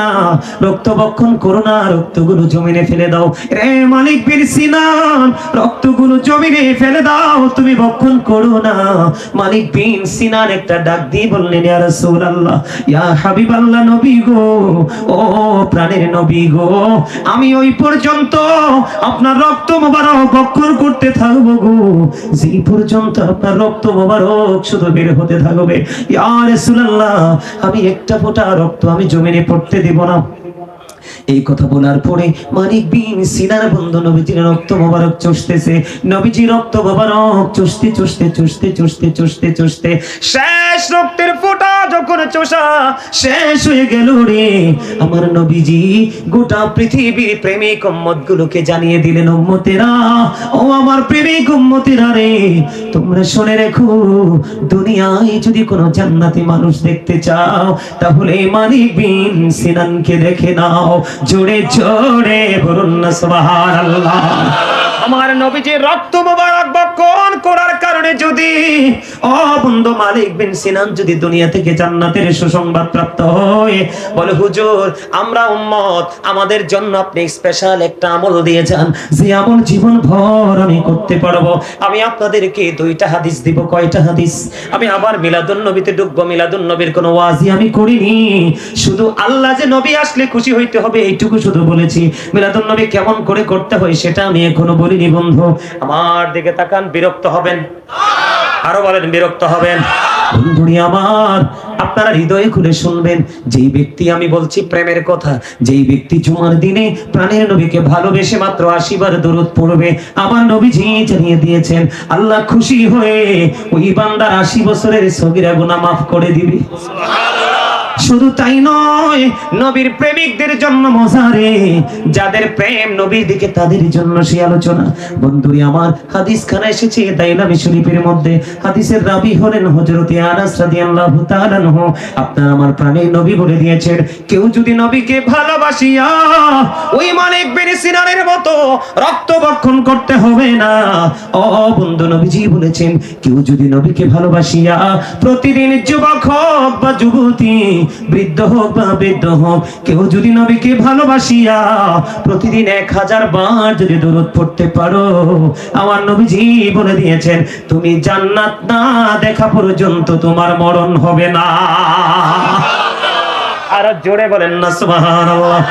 রক্ত বক্ষণ করো না, রক্তগুলো জমিনে ফেলে দাও। রে মালিক বিন সিনান, রক্তগুলো জমিনে ফেলে দাও, তুমি বক্ষণ করো না। মালিক বিন সিনান একটা ডাক দিয়ে বললেন, ইয়া রাসূলুল্লাহ, ইয়া হাবিব আল্লাহ, নবী গো, ও প্রাণের নবী গো, আমি ওই পর্যন্ত আপনার রক্ত মোবারক বক্ষণ করতে থাকবো গো, যেই পর্যন্ত আপনার রক্ত মোবারক শুধু বের হতে থাকবে। ইয়া রাসূলুল্লাহ, আমি একটা ফোঁটা রক্ত আমি জমিনে পড়তে দেব না। এই কথা বলার পরে মালিক বিন সিনার বন্ধু নবীজির রক্ত মোবারক চুষতেছে। নবীজি রক্ত মোবারক চুষতে চুষতে চুষতে চুষতে চুষতে চুষতে শেষ রক্তের ফোঁটা যখন চোষা শেষ হয়ে গেল রে, আমার নবীজি গোটা পৃথিবীর প্রেমিক উম্মতগুলোকে জানিয়ে দিলেন, উম্মতেরা, ও আমার প্রেমিক উম্মতেরা রে, তোমরা শুনে রেখো, দুনিয়ায় যদি কোনো জান্নাতি মানুষ দেখতে চাও তাহলে মালিক বিন সিনানকে দেখে নাও। জোরে জোরে বলুন না সুবহানাল্লাহ। আমার নবীজির রক্ত মোবারক বক্ষণ করার কারণে যদি ও বন্ধু মালিক বিন সিনান যদি দুনিয়া থেকে জান্নাতের সুসংবাদ প্রাপ্ত হয়, বলে হুজুর আমরা উম্মত, আমাদের জন্য আপনি স্পেশাল একটা আমল দিয়ে যান, যে আমল জীবন ভর আমি করতে পারবো। আমি আপনাদেরকে 2টা হাদিস দিব। কয়টা হাদিস? আমি আবার মিলাদুন নবীতে ঢুকবো। মিলাদুন নবীর কোনো ওয়াজি আমি করিনি, শুধু আল্লাহ যে নবী আসলে খুশি হইতে হবে এইটুকু শুধু বলেছি। মিলাদুন নবী কেমন করে করতে হয় সেটা আমি এখনো বলিনি বন্ধু। আমার দিকে তাকান, বিরক্ত হবেন? আরো বলেন বিরক্ত হবেন? বন্ধুরি আমার, আপনারা হৃদয়ে খুলে শুনবেন। যেই ব্যক্তি আমি বলছি প্রেমের কথা, যেই ব্যক্তি জুমার দিনে প্রাণের নবীকে ভালোবেসে মাত্র 80 বার দরুদ পড়বে, আমার নবীজি জানিয়ে দিয়েছেন আল্লাহ খুশি হয়ে ওই বান্দার 80 বছরের সগীরা গুনাহ মাফ করে দিবে। শুধু তাই নয়, নবীর প্রেমিকদের জন্য মজারে, যাদের প্রেম নবীর দিকে তাদের জন্য সেই আলোচনা। বন্ধুরি আমার, হাদিস খানা এসেছে দাইলামি শরীফের মধ্যে। হাদিসের রাবি হলেন হযরত আনাস রাদিয়াল্লাহু তাআলা আনহু। আপনার আমার প্রাণের নবী বলে দিয়েছেন, কেউ যদি নবীকে ভালোবাসিয়া ওই মালিক বিন সিনানের মতো রক্ত বক্ষণ করতে হবে না। ও বন্ধু, নবীজি বলেছেন, কেউ যদি নবীকে ভালোবাসিয়া প্রতিদিন যুবক হোক বা যুবতী, বৃদ্ধ হোক বা বৃদ্ধ হোক, কেউ যদি নবীকে ভালোবাসিয়া প্রতিদিন 1000 বার যদি দরুদ পড়তে পারো, আমার নবীজি বলে দিয়েছেন তুমি জান্নাত না দেখা পর্যন্ত তোমার মরণ হবে না। আর জোরে বলেন না সুবহানাল্লাহ।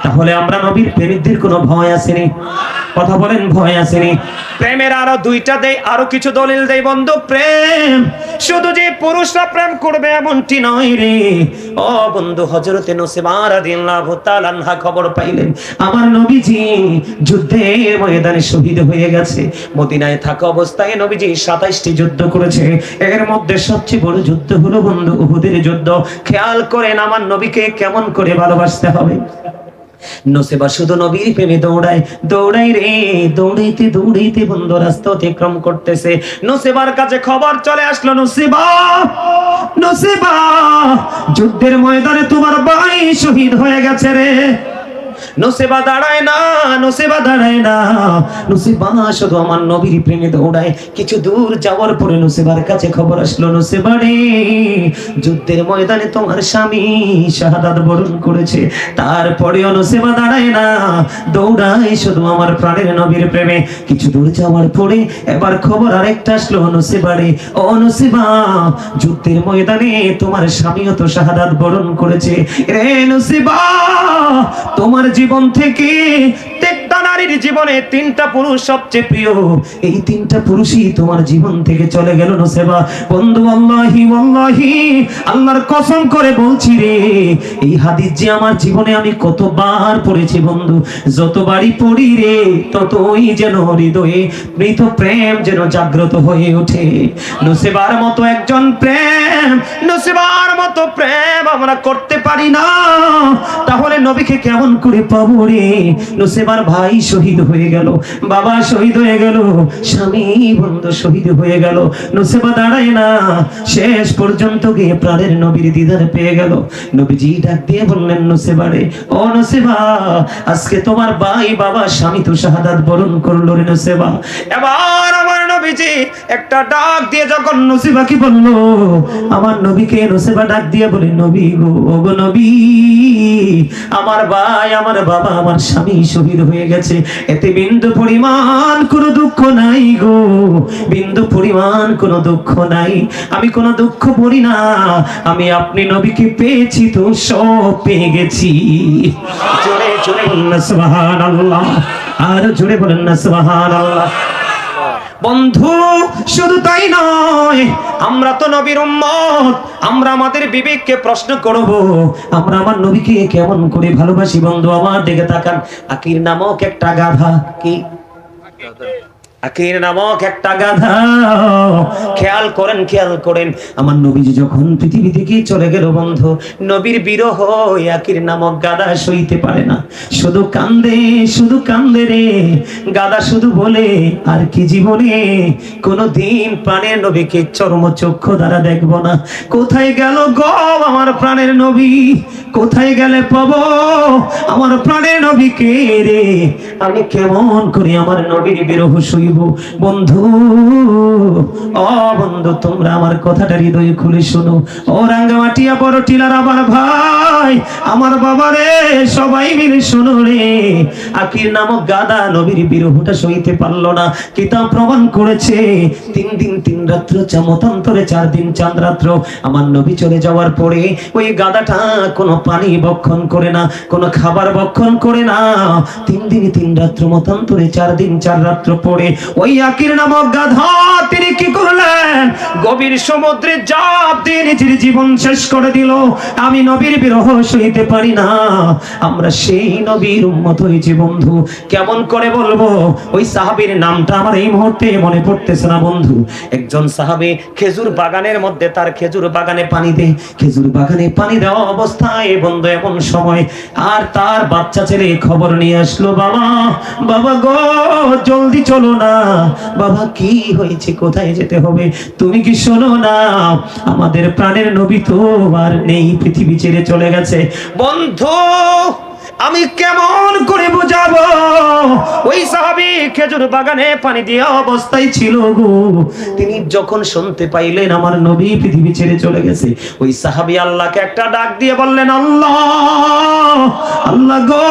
তাহলে আমরা নবীর প্রেমিকদের কোনো ভয় আসেনি? কথা বলেন, ভয় আসেনি? প্রেমের আরো দুইটা দেই, আরো কিছু দলিল দেই বন্ধু। প্রেম শুধু যে পুরুষরা প্রেম করবে এমনটি নয় রে ও বন্ধু। হযরতে নূসৈবা রাদিয়াল্লাহু তাআলা আনহা খবর পাইলেন আমার নবীজি যুদ্ধের ময়দানে শহীদ হয়ে গেছে। মদিনায় থাকা অবস্থায় নবীজি 27টি যুদ্ধ করেছে। এর মধ্যে সবচেয়ে বড় যুদ্ধ হলো বন্ধু উহুদের যুদ্ধ। খেয়াল করেন আমার নবীকে কেমন করে ভালোবাসতে হবে। নূসৈবা শুধু নবীর প্রেমে দৌড়ায়, দৌড়াই রে, দৌড়াইতে দৌড়াইতে বন্ধু রাস্তা অতিক্রম করতেছে। নূসৈবার কাছে খবর চলে আসলো, নূসৈবা, নূসৈবা, যুদ্ধের ময়দানে তোমার ভাই শহীদ হয়ে গেছে রে। নূসৈবা দাঁড়ায় না, নূসৈবা দাঁড়ায় না, নূসৈবা শুধু আমার নবীর প্রেমে দৌড়ায়। কিছু দূর যাওয়ার পরে নূসৈবার কাছে খবর আসলো, নূসৈবা রে, যুদ্ধের ময়দানে তোমার স্বামী শাহাদাত বরণ করেছে। তারপরেও নূসৈবা দাঁড়ায় না, দৌড়ায় শুধু আমার প্রাণের নবীর প্রেমে। কিছু দূর যাওয়ার পরে এবার খবর আরেকটা আসলো, নূসৈবা রে, ও নূসৈবা, যুদ্ধের ময়দানে তোমার স্বামীও তো শাহাদাত বরণ করেছে রে। নূসৈবা, তোমার জীবন থেকে একটা নারীর জীবনে 3টা পুরুষ সবচেয়ে প্রিয়, এই 3টা পুরুষই তোমার জীবন থেকে চলে গেল নূসৈবা। বন্ধু আল্লাহি ওয়াল্লাহি, আল্লাহর কসম করে বলছি রে, এই হাদিস যে আমার জীবনে আমি কতবার পড়েছি বন্ধু, যতবারই পড়ি রে ততই যেন হৃদয়ে মৃত প্রেম যেন জাগ্রত হয়ে ওঠে। নূসৈবার মতো একজন প্রেম, নূসৈবার মতো প্রেম আমরা করতে পারি না, তাহলে নবীকে কেমন করে পাবো রে? নূসৈবার ভাই শহীদ হয়ে গেল, বাবা শহীদ হয়ে গেল, স্বামী বন্ধু শহীদ হয়ে গেল। নূসৈবা দাঁড়ায় না, শেষ পর্যন্ত গিয়ে প্রাণের নবীর দিদার পেয়ে গেল। নবীজি ডাক দিয়ে বললেন, নূসৈবা রে, ও নূসৈবা, আজকে তোমার ভাই বাবা স্বামী তো শাহাদাত বরণ করলো রে নূসৈবা। এবার আমার নবীজি একটা ডাক দিয়ে যখন নূসৈবা কি বললো, আমার নবীকে নূসৈবা ডাক দিয়ে বলে, নবী গো, ও গো নবী, আমার ভাই, আমার বাবা, আমার স্বামী শহীদ হয়ে গেছে, এতে বিন্দু পরিমাণ কোনো দুঃখ নাই গো, বিন্দু পরিমাণ কোনো দুঃখ নাই। আমি কোনো দুঃখ করি না, আমি আপনি নবীকে পেয়েছি তো সব পেয়ে গেছি। জোরে জোরে বলুন না সুবহানাল্লাহ, আর জোরে বলেন না সুবহানাল্লাহ। বন্ধু শুধু তাই নয়, আমরা তো নবীর উম্মত, আমরা আমাদের বিবেককে প্রশ্ন করব, আমরা আমার নবীকে কেমন করে ভালোবাসি। বন্ধু আমার দিকে তাকান, আকির নামক একটা গাধা, কি আকির নামক একটা গাধা, খেয়াল করেন, খেয়াল করেন, আমার নবীজি যখন পৃথিবী থেকে চলে গেল বন্ধু, নবীর বিরহ আকির নামক গাধা সইতে পারে না, শুধু কান্দে, শুধু কান্দে রে। গাধা শুধু বলে, আর কি জীবনে কোনদিন প্রাণের নবীকে চর্মচক্ষু দ্বারা দেখবো না। কোথায় গেল গো আমার প্রাণের নবী, কোথায় গেলে পাবো আমার প্রাণের নবীকে রে? আমি কেমন করে আমার নবীর বিরহ সইব? বন্ধু, ও বন্ধু, তোমরা আমার কথাটা হৃদয়ে খুলে শোনো। ও রাঙ্গামাটিয়া বড় টিলার আমার ভাই, আমার বাবা রে, সবাই মিলে শোনো রে। আকির নামক গাদা নবীর বিরহটা সইতে পারলো না। কিতাব প্রমাণ করেছে 3 দিন 3 রাত্র, মতান্তরে 4 দিন 4 রাত্র। আমার নবী চলে যাওয়ার পরে ওই গাদাটা কোনো পানি ভক্ষণ করে না, কোনো খাবার ভক্ষণ করে না। 3 দিন 3 রাত্র, মতান্তরে 4 দিন 4 রাত্র পরে ওই আকির নামক গাধা তিনি কি করলেন? গভীর সমুদ্রে ঝাঁপ দিয়ে নিজের জীবন শেষ করে দিল। আমি নবীর বিরহ সইতে পারি না। আমরা সেই নবীর উম্মত হয়েছি বন্ধু। কেমন করে বলবো? ওই সাহাবীর নামটা আমার এই মুহূর্তে মনে পড়তেছে না বন্ধু। একজন সাহাবী খেজুর বাগানের মধ্যে, তার খেজুর বাগানে পানি দেয়, খেজুর বাগানে পানি দেওয়া অবস্থায় বন্ধু এমন সময় আর তার বাচ্চা ছেলে খবর নিয়ে আসলো, বাবা, বাবা গো, জলদি চলো না, বাবা কি হয়েছে, কোথায় যেতে হবে, তুমি কি শোনো না? আমাদের প্রাণের নবী তো আর নেই, পৃথিবী ছেড়ে চলে গেছে। বন্ধু, আমি কেমন করে বুঝাবো? ওই সাহাবী খেজুর বাগানে পানি দেওয়া অবস্থায় ছিল গো। তিনি যখন শুনতে পাইলেন আমার নবী পৃথিবী ছেড়ে চলে গেছে, ওই সাহাবী আল্লাহকে একটা ডাক দিয়ে বললেন, আল্লাহ, আল্লাহ গো,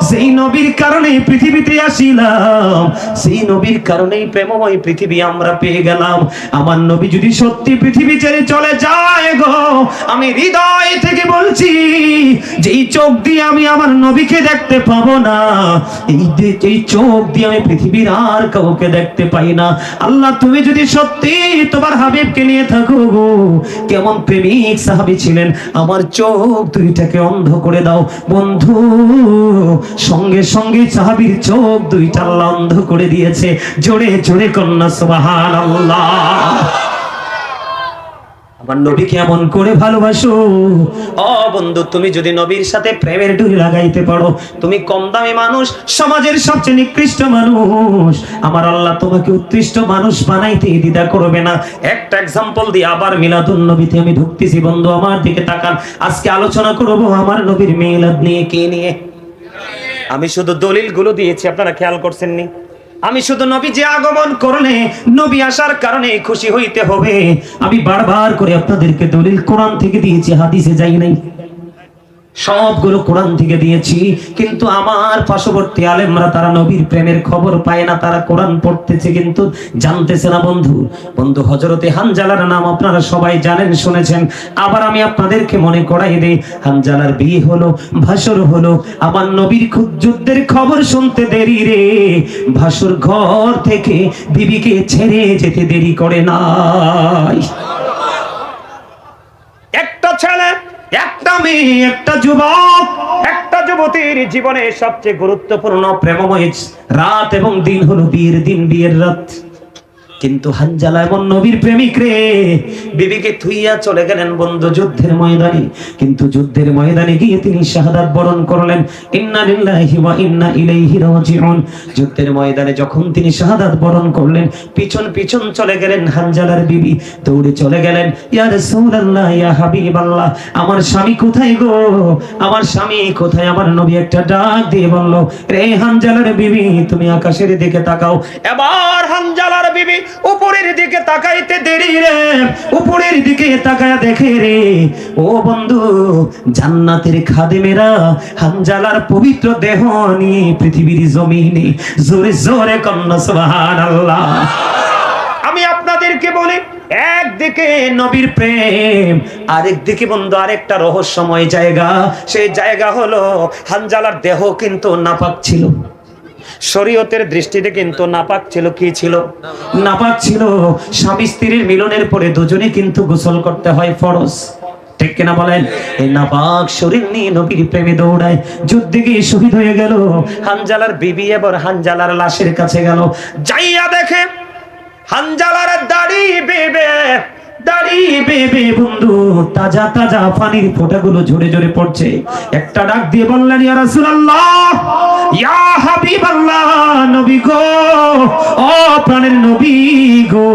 সেই নবীর কারণে পৃথিবীতে আসিলাম, সেই নবীর কারণেই প্রেমময় পৃথিবী আমরা পেয়ে গেলাম। আমার নবী যদি সত্যি পৃথিবী ছেড়ে চলে যায় গো, আমি হৃদয় থেকে বলছি, যেই চোখ দিয়ে আমি আমি আমার নবীকে দেখতে পাবো না, এই চোখ দিয়ে আমি পৃথিবীর আর কাউকে দেখতে পাই না। আল্লাহ তুমি যদি সত্যি তোমার হাবিবকে নিয়ে থাকো গো, কেমন প্রেমিক সাহাবী ছিলেন, আমার চোখ দুইটাকে অন্ধ করে দাও। বন্ধু সঙ্গে সঙ্গে সাহাবীর চোখ দুইটা আল্লাহ অন্ধ করে দিয়েছে। জোরে জোরে কন্যা সুবহানাল্লাহ। আমার নবীকে এমন করে ভালোবাসো। ও বন্ধু, তুমি যদি নবীর সাথে প্রেমের ডুরি লাগাইতে পারো, তুমি কম দামি মানুষ, সমাজের সবচেয়ে নিকৃষ্ট মানুষ, আমার আল্লাহ তোমাকে উৎকৃষ্ট মানুষ বানাইতে দ্বিধা করবে না। একটা এক্সাম্পল দিয়ে আবার মিলাদুন নবীতে আমি ঢুকতেছি। বন্ধু আমার দিকে তাকান, আজকে আলোচনা করব আমার নবীর মিলাদ নিয়ে। কে নিয়ে? আমি শুধু দলিলগুলো দিয়েছি, আপনারা খেয়াল করছেন নি? আমি শুধু নবী যে আগমন করলে, নবী আসার কারণে খুশি হইতে হবে, আমি বারবার করে আপনাদেরকে দলিল কোরআন থেকে দিয়েছি, হাদিসে যাই নাই। সবগুলো কোরআন থেকে দিয়েছি, কিন্তু আমার পার্শ্ববর্তী আলেমরা তারা নবীর প্রেমের খবর পায় না, তারা কোরআন পড়তেছে কিন্তু জানতেছে না। বন্ধু হযরতে হানজালার নাম আপনারা সবাই জানেন, শুনেছেন। আবার আমি আপনাদেরকে মনে করাই দেই, হানজালার বিয়ে হলো, ভাসর হলো। আমার নবীর যুদ্ধের খবর শুনতে দেরি রে, ভাসর ঘর থেকে বিবিকে ছেড়ে যেতে দেরি করে নাই। একটা ছেলে, একটা মেয়ে, একটা যুবক, একটা যুবতীর জীবনে সবচেয়ে গুরুত্বপূর্ণ প্রেমময় রাত এবং দিন হলো বিয়ের দিন, বিয়ের রাত। কিন্তু হানজালা এমন নবীর প্রেমিক রে, বিবিকে থুইয়া চলে গেলেন বন্ধু যুদ্ধের ময়দানে। কিন্তু যুদ্ধের ময়দানে গিয়ে তিনি শাহাদাত বরণ করলেন। ইন্না লিল্লাহি ওয়া ইন্না ইলাইহি রাজিউন। যুদ্ধের ময়দানে যখন তিনি শাহাদাত বরণ করলেন, পিছন পিছন চলে গেলেন হানজালার বিবি, দৌড়ে চলে গেলেন, ইয়া রাসূলুল্লাহ, ইয়া হাবিবাল্লাহ, আমার স্বামী কোথায় গো, আমার স্বামী কোথায়? আমার নবী একটা ডাক দিয়ে বলল, রে হানজালার বিবি, তুমি আকাশের দিকে তাকাও। এবার হানজালার বিবি উপরের দিকে তাকাইতে দেরি রে, উপরের দিকে তাকায়া দেখে রে, ও বন্ধু, জান্নাতের খাদেমেরা হানজালার পবিত্র দেহ নিয়ে পৃথিবীর জমিনে জোরে জোরে কন্যা সুবহানাল্লাহ। আমি আপনাদেরকে বলি, একদিকে নবীর প্রেম, আরেকদিকে বন্ধু আরেকটা রহস্যময় জায়গা। সেই জায়গা হলো হানজালার দেহ কিন্তু নাপাক ছিল, শরীয়তের দৃষ্টিতে কিন্তু নাপাক ছিল। কি ছিল? নাপাক ছিল। স্বামী স্ত্রীর মিলনের পরে দুজনে কিন্তু গোসল করতে হয়, ফরজ, ঠিক কিনা বলেন? এই নাপাক শরীর নিয়ে নবীর প্রেমে দৌড়ায়, যুদ্ধে গিয়ে শহীদ হয়ে গেল। হানজালার বিবি এবার হানজালার লাশের কাছে গেল, যাইয়া দেখে হানজালার দাড়ি বেবে, দাড়ি বেবে বন্ধু তাজা তাজা পানির ফোঁটাগুলো ঝরে ঝরে পড়ছে। একটা ডাক দিয়ে বললেন, ইয়া রাসূলুল্লাহ, ইয়া হাবিবাল্লাহ, নবী গো, ও প্রাণের নবী গো,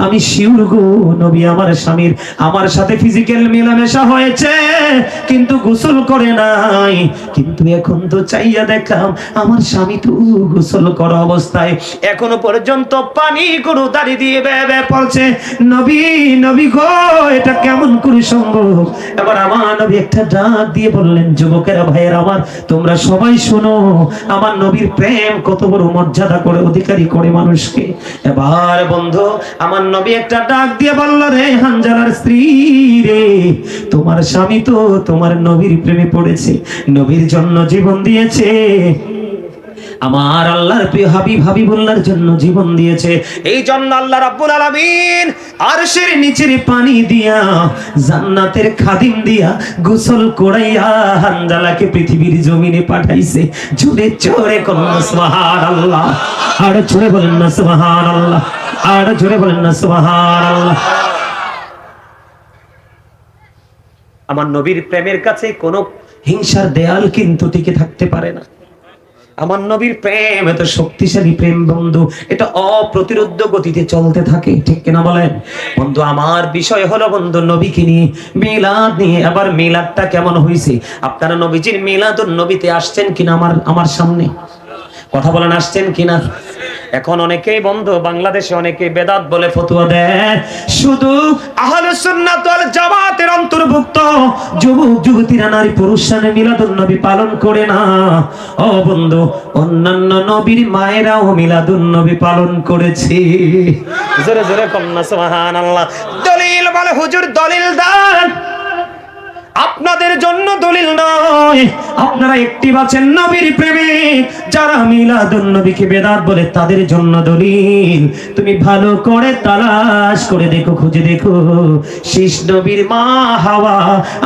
আমি শিউর গো, নবী আমার স্বামীর আমার সাথে ফিজিক্যাল মেলামেশা হয়েছে, কিন্তু গোসল করে নাই। কিন্তু এখন তো চাইয়া দেখলাম আমার স্বামী তো গোসল করা অবস্থায় এখনো পর্যন্ত পানি গুলো দাড়ি দিয়ে বেয়ে বেয়ে পড়ছে। নবী, নবী গো, এটা কেমন করে সম্ভব? এবার আমার নবী একটা ডাক দিয়ে বললেন, যুবকেরা, ভাইয়েরা আমার, তোমরা সবাই শোনো, আমার নবীর প্রেম কত বড় মর্যাদা করে, অধিকারী করে মানুষকে। এবার বন্ধু আমার নবী একটা ডাক দিয়ে বলল, রে হানজালার স্ত্রী রে, তোমার স্বামী তো তোমার নবীর প্রেমে পড়েছে, নবীর জন্য জীবন দিয়েছে, আমার আল্লাহর প্রিয় হাবিব হাবিবুল্লাহর জন্য জীবন দিয়েছে। এই জন্য আল্লাহ রাব্বুল আলামিন আরশের নিচের পানি দিয়া, জান্নাতের খাদিম দিয়া গোসল করাইয়া হানজালাকে পৃথিবীর জমিনে পাঠাইছে। জোরে জোরে কন্যা সুবহানাল্লাহ, আর জোরে বলেন না সুবহানাল্লাহ, আর জোরে বলেন না সুবহানাল্লাহ। আমার নবীর প্রেমের কাছে কোনো হিংসার দেয়াল কিন্তু টিকে থাকতে পারে না। আমার নবীর প্রেম এত শক্তিশালী প্রেম বন্ধু, এটা অপ্রতিরোধ্য গতিতে চলতে থাকে, ঠিক কিনা বলেন? বন্ধু আমার বিষয় হলো বন্ধু নবীকে নিয়ে, মিলাদ নিয়ে। আবার মিলাদটা কেমন হয়েছে? আপনারা নবীজির মিলাদুন নবীতে আসছেন কিনা? আমার সামনে কথা বলেন, আসছেন কিনা? এখন অনেকেই বন্ধু বাংলাদেশে অনেকে বেদাত বলে ফতোয়া দেয়, শুধু আহলুস সুন্নাত ওয়াল জামাতের অন্তর্ভুক্ত যুবক যুবতীরা নারী পুরুষরা মিলাদুন নবী পালন করে না। ও বন্ধু, অন্যান্য নবীর মায়েরাও মিলাদুন নবী পালন করেছে। জোরে জোরে কন্যা সুবহানাল্লাহ। দলিল বলে হুজুর, দলিল দেন। আপনাদের জন্য দলিল নয়, আপনারা একটি বাছেন নবীর প্রেমিক যারা মিলাদুন নবীকে বেদাত বলে, তাদের জন্য দলিল। তুমি ভালো করে তালাশ করে দেখো, খুঁজে দেখো, শেষ নবীর মা হাওয়া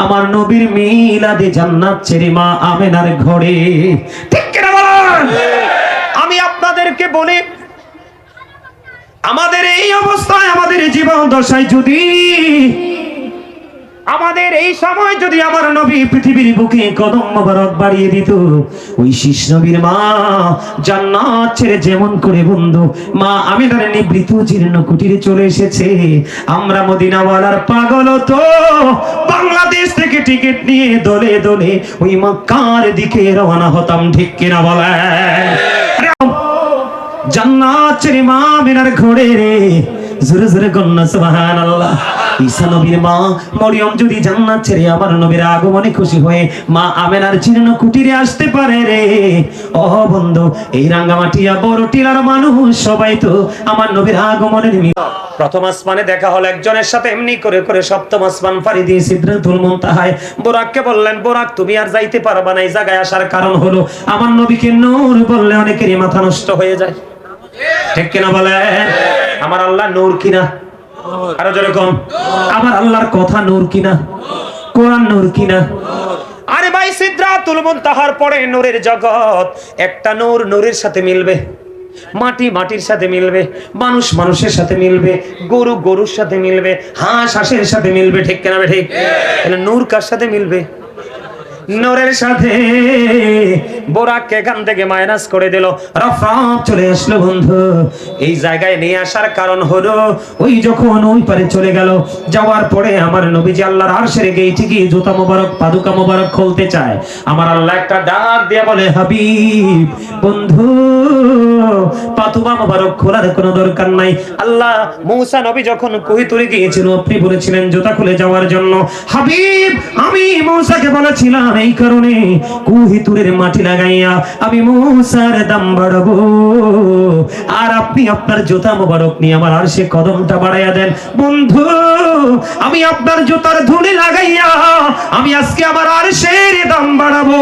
আমার নবীর মিলাদে জান্নাত ছেড়ে মা আমেনার ঘরে। ঠিক কিনা বলেন? আমি আপনাদেরকে বলি, আমাদের এই অবস্থায়, আমাদের জীবন দশায় যদি, আমাদের এই সময় যদি আমার নবী পৃথিবীর বুকে কদম মোবারক বাড়িয়ে দিত, ওই শীষ নবীর মা জান্নাত ছেড়ে যেমন করে বন্ধু মা আমিনার নিবৃত জীর্ণ কুটিরে চলে এসেছে, আমরা মদিনাওয়ালার পাগল তো বাংলাদেশ থেকে টিকিট নিয়ে দলে দলে ওই মক্কার দিকে রওনা হতাম। ঠিক কিনা বলেন? জান্নাত ছেড়ে মা আমিনার ঘরে রে, জোরে জোরে গন্না সুবহানাল্লাহ। ঈসা নবীর মা মরিয়ম যদি জান্নাত ছেড়ে আমার নবীর আগমনে খুশি হয়ে মা আমেনার জীর্ণ কুটিরে আসতে পারে রে, ও বন্ধু, এই রাঙ্গামাটিয়া বড় টিলার মানুষ সবাই তো আমার নবীর আগমনের প্রথম আসমানে দেখা হলো একজনের সাথে, এমনি করে করে সপ্তম আসমান পাড়ি দিয়ে সিদরাতুল মুনতাহায় বুরাককে বললেন, বুরাক তুমি আর যাইতে পারবা না, এই জায়গায় আসার কারণ হলো আমার নবীকে নূর বললে অনেকেরই মাথা নষ্ট হয়ে যায়। ঠিক কিনা বলেন? আমার আল্লাহ নূর কিনা? আরো জোরে কম। আমার আল্লাহর কথা নূর কিনা? কোরআন নূর কিনা? আরে ভাই, সিদরাতুল মুনতাহার পরে নূরের জগৎ। একটা নূর নূরের সাথে মিলবে, মাটি মাটির সাথে মিলবে, মানুষ মানুষের সাথে মিলবে, গরু গরুর সাথে মিলবে, হাঁস হাঁসের সাথে মিলবে। ঠিক কিনা? ঠিক। তাহলে নূর কার সাথে মিলবে? নূরের সাথে। বোরাককে এখান থেকে মাইনাস করে দিল, রফরাফ চলে আসলো বন্ধু। এই জায়গায় নিয়ে আসার কারণ হলো, ওই যখন ওই পারে চলে গেল, যাওয়ার পরে আমার নবীজি আল্লাহর আরশের গেইটে গিয়ে জুতা মোবারক পাদুকা মোবারক খুলতে চায়। আমার আল্লাহ একটা ডাক দিয়ে বলে, হাবিব বন্ধু, পাতুবা মোবারক খোলার কোনো দরকার নাই। আল্লাহ মূসা নবী যখন কুহিতুরে গিয়েছিল, আপনি বলেছিলেন জুতা খুলে যাওয়ার জন্য। হাবিব, আমি মূসাকে বলেছিলাম এই কারণে কুহিতুরের মাটি লাগাইয়া আমি মূসার দাম বাড়াবো, আর আপনি আপনার জুতা মোবারক নিয়ে আমার আরশে কদমটা বাড়াইয়া দেন। বন্ধু, আমি আপনার জুতার ধুলি লাগাইয়া আমি আজকে আমার আরশের দাম বাড়াবো।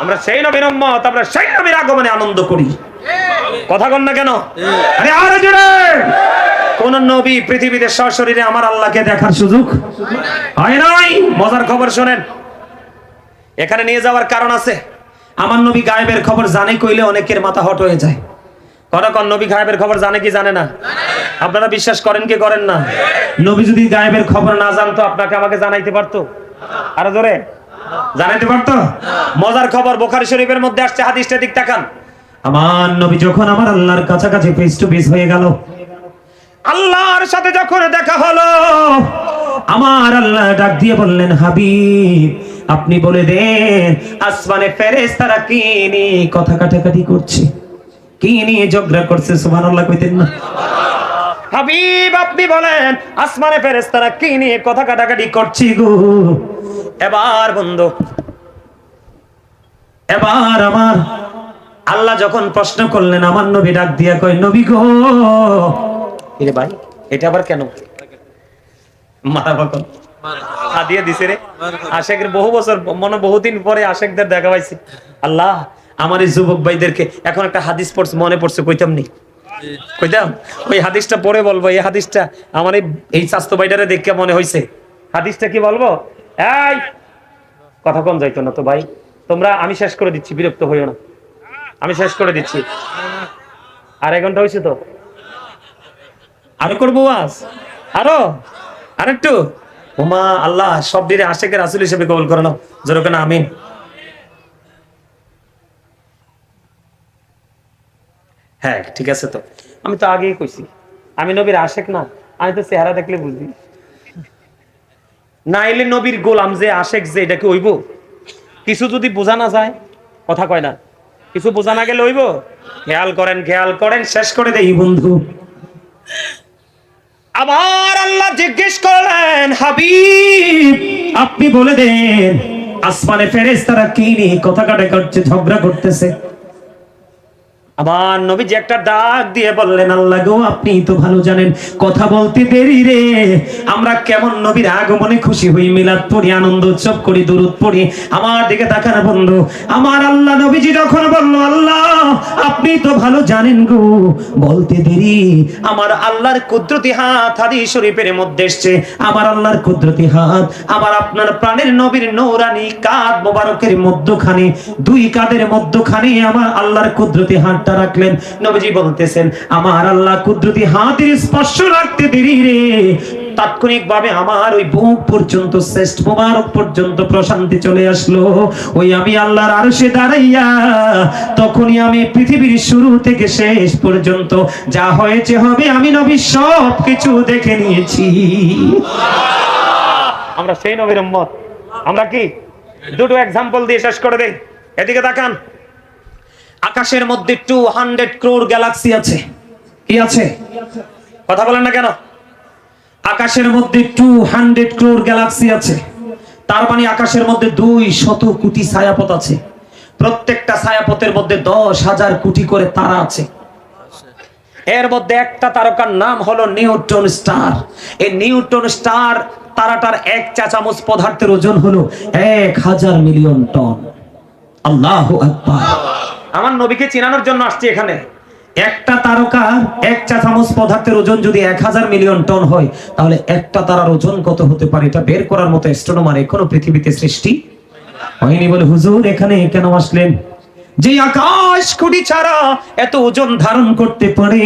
আমরা সেই নবীর উম্মত, আমরা সেই নবীর আগমনে আনন্দ করি। কথা কন না কেন? আরে আরো জোরে। কোন নবী পৃথিবীতে সশরীরে আমার আল্লাহকে দেখার সুযোগ হয় নাই? মজার খবর শোনেন, এখানে নিয়ে যাওয়ার কারণ আছে। আমার নবী গায়েবের খবর জানে কইলে অনেকের মাথা হট হয়ে যায়। কোন নবী গায়েবের খবর জানে কি জানে না? আপনারা বিশ্বাস করেন কি করেন না? নবী যদি গায়েবের খবর না জানতো আপনাকে আমাকে জানাইতে পারতো? আরো জোরে জানাইতে পারতো? মজার খবর বুখারী শরীফের মধ্যে আসছে, হাদিসটা দিক তাকান। আমার নবী যখন আমার আল্লাহর কাছাকাছি ফেস টু ফেস হয়ে গেল, আল্লাহর সাথে যখন দেখা হলো, আমার আল্লাহ ডাক দিয়ে বললেন, হাবিব আপনি বলে দেন আসমানে ফেরেশতারা কি নিয়ে কথা কাটাকাটি করছে, কি নিয়ে ঝগড়া করছে? সুবহানাল্লাহ কইতেন না? হাবিব আপনি বলেন আসমানে ফেরেশতারা কি নিয়ে কথা কাটাকাটি করছে গো। এবার বন্ধু, এবার আমার আল্লাহ যখন প্রশ্ন করলেন, আমার নবী ডাক দিয়া কয়, নবী গো। এরে ভাই, এটা আবার কেন মারাবা কোন হাদিয়া দিছে রে? আশেকের বহু বছর মনে, বহুদিন পরে আশেকদের দেখা পাইছি। আল্লাহ আমার এই যুবক ভাইদেরকে এখন একটা হাদিস পড়ছে, মনে পড়ছে, কইতাম নি? কইতাম। ওই হাদিসটা পরে বলবো। এই হাদিসটা আমার এই স্বাস্থ্য ভাইটারে দেখে মনে হয়েছে। হাদিসটা কি বলবো? এই কথা কম যাইতো না তো ভাই, তোমরা, আমি শেষ করে দিচ্ছি, বিরক্ত হইও না, আমি শেষ করে দিচ্ছি। আর 1 ঘন্টা হয়েছে তো, আরো করবো আজ, আরো আরেকটু। ওমা আল্লাহ সব দিনে আশেকের রাসূল হিসেবে কবুল করে নাও, জোরে কেন আমিন। হ্যাঁ ঠিক আছে। তো আমি তো আগেই কইছি আমি নবীর আশেক না, আমি তো চেহারা দেখলে বুঝি না। এলে নবীর গোলাম যে আশেক যে, এটা কি হইব? কিছু যদি বোঝা না যায়, কথা কয় না, কিছু বোঝা না গেলে হইব? খেয়াল করেন, খেয়াল করেন, শেষ করে দেই বন্ধু। আবার আল্লাহ জিজ্ঞেস করলেন, হাবিব আপনি বলে দেন আসমানে ফেরেশতারা কি নিয়ে কথা কাটাকাটি করছে, ঝগড়া করতেছে? আমার নবীজি একটা ডাক দিয়ে বললেন, আল্লাহ গো, আপনি তো ভালো জানেন কথা বলতে দেরি রে, আমরা কেমন নবীর আগমনে খুশি হই, মিলাদ পড়ি, আনন্দ উৎসব করি, দুরূদ পড়ি। আমার দিকে তাকান বন্ধু, আমার আল্লাহ নবীজি যখন বলল, আল্লাহ আপনি তো ভালো জানেন গো বলতে দেরি, আমার আল্লাহর কুদরতি হাত হাদিস শরীফের মধ্যে এসেছে, আমার আল্লাহর কুদরতি হাত আমার আপনার প্রাণের নবীর নূরানি কাঁধ মোবারকের মধ্যখানে, দুই কাঁধের মধ্যখানে আমার আল্লাহর কুদরতি হাতটা রাখলেন। নবীজি বলতেছেন, আমার আল্লাহ কুদরতি হাতের স্পর্শ রাখতে দেরি রে, তাৎক্ষণিকভাবে আমার ওই বুক পর্যন্ত, শ্রেষ্ঠ মোবারক পর্যন্ত প্রশান্তি চলে আসলো। ওই আমি আল্লাহর আরশে দাঁড়াইয়া তখনই আমি পৃথিবীর শুরু থেকে শেষ পর্যন্ত যা হয়েছে হবে আমি নবী সব কিছু দেখে নিয়েছি। আমরা সেই নবীর উম্মত। আমরা কি দুটো এক্সাম্পল দিয়ে শেষ করে দেই। এদিকে তাকান, আকাশের মধ্যে 200 crore গ্যালাক্সি আছে। কি আছে? কথা বলেন না কেন? আকাশের মধ্যে 200 crore গ্যালাক্সি আছে। তার মানে আকাশের মধ্যে 200 কোটি ছায়াপথ আছে। প্রত্যেকটা ছায়াপথের মধ্যে 10,000 কোটি করে তারা আছে। এর মধ্যে একটা তারকার নাম হলো নিউট্রন স্টার। এই নিউট্রন স্টার তারাটার 1 চা চামচ পদার্থের ওজন হলো 1000 মিলিয়ন টন। আল্লাহু আকবার। আমার নবীকে চিনানোর জন্য আসছি এখানে। একটা তারকা 1 চা চামচ পদার্থের ওজন যদি 1000 মিলিয়ন টন হয়, তাহলে একটা তারার ওজন কত হতে পারে এটা বের করার মতো অ্যাস্ট্রোনমার এখনো পৃথিবীতে সৃষ্টি হয়নি। বলে, হুজুর এখানে কেন আসলেন? যে আকাশ খুঁটি ছাড়া এত ওজন ধারণ করতে পারে,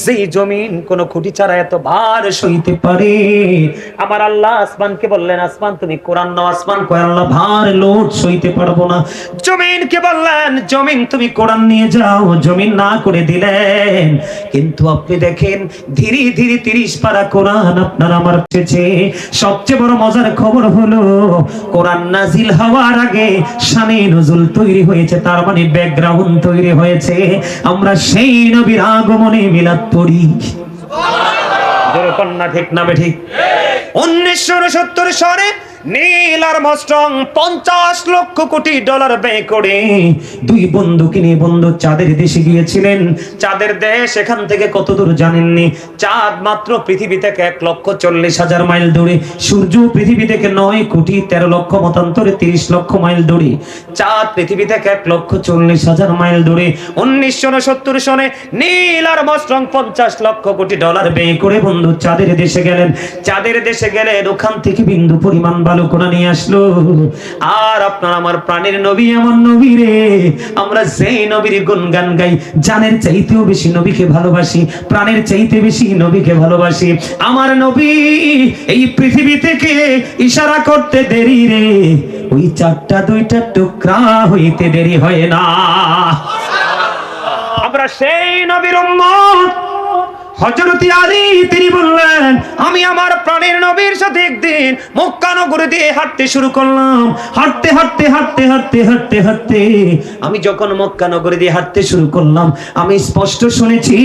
যে জমিন কোন খুঁটি ছাড়া এত ভার সইতে পারে, আমার আল্লাহ আসমানকে বললেন, আসমান তুমি কোরআন নাও। আসমান কয়, আল্লাহ ভার লোড সইতে পারবো না। জমিনকে বললেন, জমিন তুমি কোরআন নিয়ে যাও। জমিন না করে দিলেন। কিন্তু আপনি দেখেন ধীরে ধীরে 30 পারা কোরআন আপনার আমার পেছে। সবচেয়ে বড় মজার খবর হলো, কোরআন নাজিল হওয়ার আগে শানে নজুল তৈরি হয়েছে, তার মানে ব্যাকগ্রাউন্ড তৈরি হয়েছে। আমরা সেই নবীর আগমনে মিলাদ পড়ি। জোরে কন্যা ঠিক না ঠিক? 1969 সালে Neil Armstrong 50 lakh crore dollar ব্যয় করে 2 বন্ধুকে নিয়ে বন্ধু চাঁদের দেশে গিয়েছিলেন। চাঁদের দেশ এখান থেকে কত দূর জানেননি? চাঁদ মাত্র পৃথিবী থেকে 1,40,000 মাইল দূরে, সূর্য পৃথিবী থেকে 9 কোটি 13 লক্ষ মতান্তরে 30 লক্ষ মাইল দূরে, চাঁদ পৃথিবী থেকে 1,40,000 মাইল দূরে। 1969 সনে Neil Armstrong 50 lakh crore dollar ব্যয় করে বন্ধু চাঁদের দেশে গেলেন। চাঁদের দেশে গেলে ওখান থেকে বিন্দু পরিমাণ ভালো কোনা নিয়ে আসলো। আর আপনার আমার প্রাণের নবী, আমার নবী রে, আমরা যেই নবীর গুণগান গাই, জানের চাইতেও বেশি নবীকে ভালোবাসি, প্রাণের চাইতে বেশি নবীকে ভালোবাসি। আমার নবী এই পৃথিবী থেকে ইশারা করতে দেরি রে, ওই 4টা 2টা টুকরা হইতে দেরি হয় না। আমরা সেই নবীর উম্মত। হযরত আলী তিনি বললেন, আমি আমার প্রাণের নবীর সাথে একদিন মক্কা নগরী দিয়ে হাঁটতে শুরু করলাম। হাঁটতে হাঁটতে হাঁটতে হাঁটতে হাঁটতে হাঁটতে আমি যখন মক্কা নগরী দিয়ে হাঁটতে শুরু করলাম, আমি স্পষ্ট শুনেছি,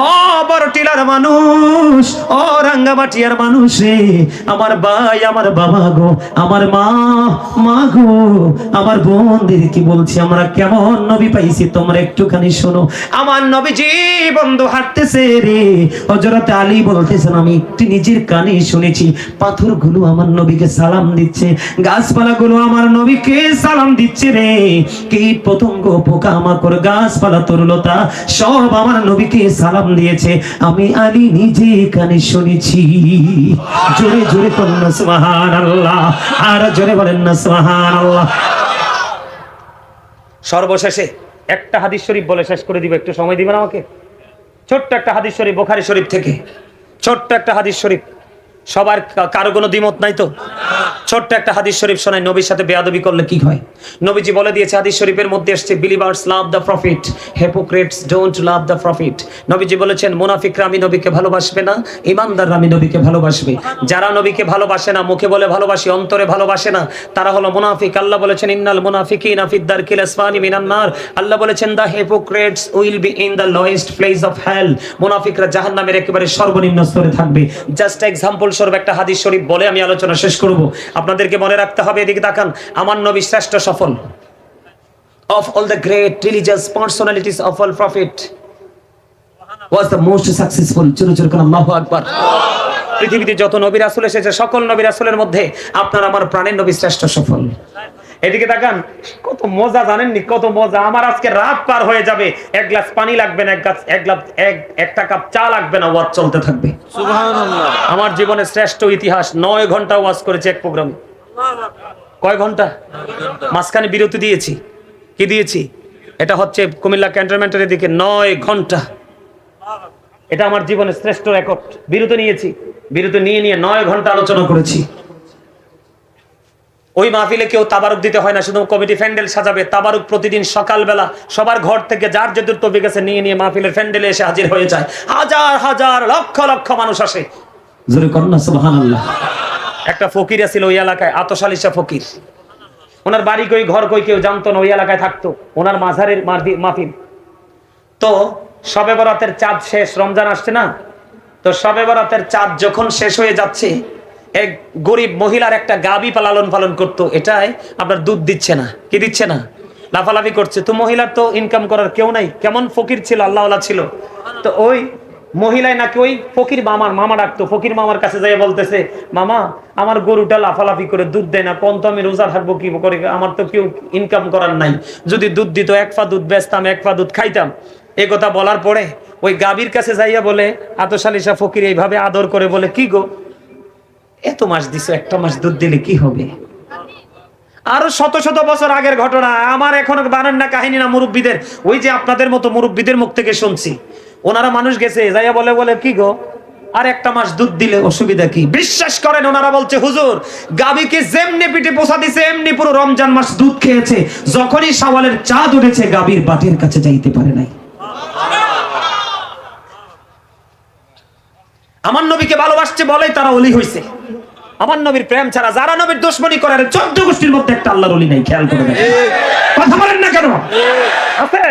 ও বড়টিলার মানুষ, ও রাঙ্গামাটিয়ার মানুষ রে, আমার ভাই, আমার বাবা গো, আমার মা গো, আমার বোনদের কি বলছি, আমরা কেমন নবী পাইছি তোমরা একটুখানি শোনো। আমার নবীজি বন্ধু হাঁটতেছে রে, হযরত আলী বলতেছেন, আমি একটু নিজের কানে শুনেছি, পাথরগুলো আমার নবীকে সালাম দিচ্ছে, গাছপালাগুলো আমার নবীকে সালাম দিচ্ছে রে, কীট পতঙ্গ পোকামাকড় গাছপালা তরুলতা সব আমার নবীকে সালাম দিয়েছে, আমি আলী নিজে কানে শুনেছি। জোরে জোরে বলেন না সুবহানাল্লাহ, আর জোরে বলেন না সুবহানাল্লাহ। সর্বশেষে একটা হাদিস শরীফ বলে শেষ করে দিব, একটু সময় দিবেন আমাকে? ছোট্ট একটা হাদিস শরীফ, বুখারী শরীফ থেকে, ছোট্ট একটা হাদিস শরীফ। সবার কারো কোনো দ্বিমত নাই তো? ছোট্ট একটা হাদিস শরীফ শোনায়, নবীর সাথে বেয়াদবি করলে কি হয়। নবীজি বলে দিয়েছে, হাদিস শরীফের মধ্যে আসছে, believers love the profit, hypocrites don't love the profit. নবীজি বলেছেন, মুনাফিকরা আমি নবীকে ভালোবাসবে না, ঈমানদাররা আমি নবীকে ভালোবাসবে। যারা নবীকে ভালোবাসে না, মুখে বলে ভালোবাসি, অন্তরে ভালোবাসে না, তারা হলো মুনাফিক। আল্লাহ বলেছেন, ইন্নাল মুনাফিকিনা ফিদ দারকিল আসফালি মিনান নার। আল্লাহ বলেছেন, the hypocrites will be in the lowest place of hell. মুনাফিকরা জাহান্নামের একেবারে সর্বনিম্ন স্তরে থাকবে। জাস্ট এক্সাম্পল স্বরূপ একটা হাদিস শরীফ বলে আমি আলোচনা শেষ করব। আপনাদেরকে মনে রাখতে হবে, এদিকে তাকান, আমার নবী শ্রেষ্ঠ সফল, of all the great religious personalities of all prophet was the most successful. Allahu Akbar. পৃথিবীতে যত নবী রাসূল এসেছে সকল নবী রাসূলের মধ্যে আপনার আমার প্রাণের নবী শ্রেষ্ঠ সফল। এদিকে তাকান, কত মজা জানেননি, কত মজা। আমার আজকে রাত পার হয়ে যাবে, এক গ্লাস পানি লাগবে না, একটা কাপ চা লাগবে না, ওয়াজ চলতে থাকবে। সুবহানাল্লাহ। আমার জীবনের শ্রেষ্ঠ ইতিহাস, 9 ঘন্টা ওয়াজ করেছি এক প্রোগ্রামে। কয় ঘন্টা? মাঝখানে বিরতি দিয়েছি। কি দিয়েছি? এটা হচ্ছে কুমিল্লা ক্যান্টনমেন্টের দিকে 9 ঘন্টা। এটা আমার জীবনের শ্রেষ্ঠ রেকর্ড। বিরতি নিয়েছি, বিরতি নিয়ে 9 ঘন্টা আলোচনা করেছি। ওই মাহফিলে কেউ তাবারুক দিতে হয় না, শুধু কমিটি প্যান্ডেল সাজাবে। তাবারুক প্রতিদিন সকালবেলা সবার ঘর থেকে যার যেদূর তৌফিক আছে নিয়ে মাহফিলের প্যান্ডেলে এসে হাজির হয়ে যায়। হাজার হাজার লক্ষ লক্ষ মানুষ আসে। জোরে কন্যা সুবহানাল্লাহ। একটা ফকির ছিল ওই এলাকায়, আতশালিশা ফকির। ওনার বাড়ি কই ঘর কই কেউ জানতো না, ওই এলাকায় থাকতো। ওনার মাঝারের মাহফিল। তো শবে বরাতের চাঁদ শেষ, রমজান আসছে না, তো শবে বরাতের চাঁদ যখন শেষ হয়ে যাচ্ছে, এক গরিব মহিলার একটা গাবি লালন পালন করতো। এটাই আপনার দুধ দিচ্ছে না, কি দিচ্ছে না, লাফালাফি করছে। তো মহিলার তো ইনকাম করার কেউ নাই, কেমন ফকির ছিল, আল্লাহওয়ালা ছিল। তো ওই মহিলায় নাকি ওই ফকির মামা ডাকতো। ফকির মামার কাছে যাই বলতেছে, মামা আমার গরুটা লাফালাফি করে দুধ দেয় না, কোন তো আমি রোজা থাকবো কি করে, আমার তো কেউ ইনকাম করার নাই। যদি দুধ দিত, 1 পা দুধ বেচতাম, 1 পা দুধ খাইতাম। এই কথা বলার পরে ওই গাভীর কাছে যাইয়া বলে, আতশালিশা ফকির এইভাবে আদর করে বলে, কি গো এত মাস দিছো, একটা মাস দুধ দিলে কি হবে? আরো শত শত বছর আগের ঘটনা, আমার এখন বানান না কাহিনী না, মুরব্বীদের, ওই যে আপনাদের মতো মুরব্বীদের মুখ থেকে শুনছি। ওনারা মানুষ গেছে যাইয়া বলে কি গো আর একটা মাস দুধ দিলে অসুবিধা কি? বিশ্বাস করেন ওনারা বলছে, হুজুর গাভীকে যেমনি পিঠে পোষা দিছে এমনি পুরো রমজান মাস দুধ খেয়েছে। যখনই শাওয়ালের চাঁদ উঠেছে গাভীর বাটের কাছে যাইতে পারে নাই। আমার নবীকে ভালোবাসছে বলেই তারা ওলি হইছে। আমার নবীর প্রেম ছাড়া যারা নবীর দুশমনি করে, 14 গোষ্ঠীর মধ্যে একটা আল্লাহর ওলি নাই। খেয়াল করে দেখেন, কথা বলেন না কেন? আছে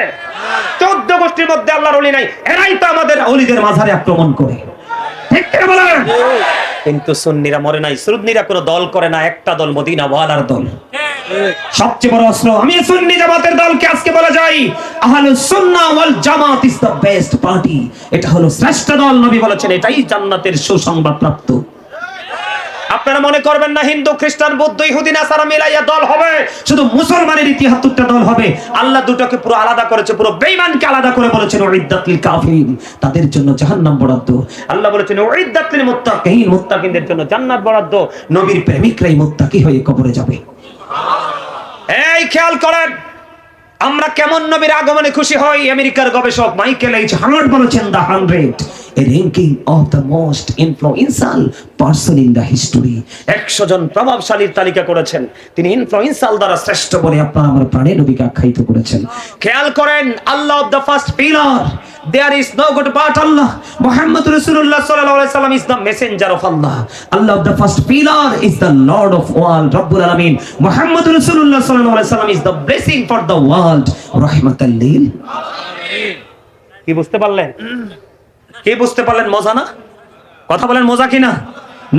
14 গোষ্ঠীর মধ্যে আল্লাহর ওলি নাই। এরাই তো আমাদের ওলিদের মাঝারে আক্রমণ করে, ঠিক কি বলেন? কিন্তু সুন্নিরা মরে নাই, সুন্নিরা কোনো দল করে না, একটা দল মদিনা ওয়ালার দল। সবচেয়ে বড় অস্ত্র। আমি সুন্নি জামাতের দলকে আজকে বলে যাই, আহলুস সুন্নাহ ওয়াল জামাত ইজ দ্য বেস্ট পার্টি। এটা হলো শ্রেষ্ঠ দল। নবী বলেছেন এটাই জান্নাতের সুসংবাদ প্রাপ্ত। আপনারা মনে করবেন না হিন্দু খ্রিস্টান বৌদ্ধ ইহুদি নাসারা মিলাইয়া দল হবে, শুধু মুসলমানের ইতিহাস দুটো দল হবে। আল্লাহ দুটোকে পুরো আলাদা করেছে, পুরো বেঈমানকে আলাদা করে বলেছেন উইদ্দাত লিল কাফিরিন, তাদের জন্য জাহান্নাম বরাদ্দ। আল্লাহ বলেছেন উইদ্দাত লিল মুত্তাকিন, মুত্তাকিনদের জন্য জান্নাত বরাদ্দ। নবীর প্রেমিকরাই মুত্তাকি হয়ে কবরে যাবে। এই খেয়াল করেন আমরা কেমন নবীর আগমনে খুশি হই। আমেরিকার গবেষক মাইকেল এইচ হার্ট বলেছেন, the 100 a ranking of the most influential person in the history। 100 জন প্রভাবশালীর তালিকা করেছেন, তিনি ইনফ্লুয়েন্সাল দ্বারা শ্রেষ্ঠ বলে আপনার আমার প্রাণের নবীকে আখ্যায়িত করেছেন। খেয়াল করেন Allah of the first pillar, there is no good but Allah. Muhammad Rasulullah sallallahu alaihi wasallam is the messenger of Allah. Allah of the first pillar is the Lord of all, Rabbul Alamin. Muhammad Rasulullah sallallahu alaihi wasallam is the blessing for the world, rahmatan lil alamin. কি বুঝতে পারলেন? কি বুঝতে পারলেন? মজা না? কথা বলেন মজা কিনা?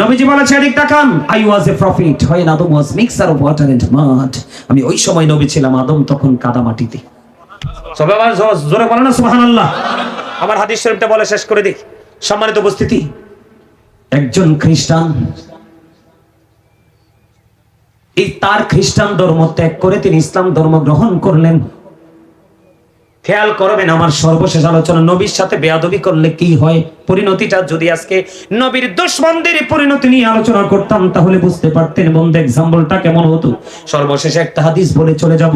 নবীজি বলেছে এদিক তাকান, I was a prophet when Adam was mixture of water and mud। আমি ওই সময় নবী ছিলাম, আদম তখন কাদা মাটিতে। সবাই জোরে বলেন না সুবহানাল্লাহ। আমার হাদিস শরীফটা বলে শেষ করে দিই। সম্মানিত উপস্থিতি, একজন খ্রিস্টান এই তার খ্রিস্টান ধর্ম ত্যাগ করে তিনি ইসলাম ধর্ম গ্রহণ করলেন। খেয়াল করবেন আমার সর্বশেষ আলোচনা, নবীর সাথে বেয়াদবি করলে কি হয় পরিণতিটা। যদি আজকে নবীর দুশমনদের পরিণতি নিয়ে আলোচনা করতাম তাহলে বুঝতে পারতেন বন্ধু এক্সাম্পলটা কেমন হতো। সর্বশেষে একটা হাদিস বলে চলে যাব।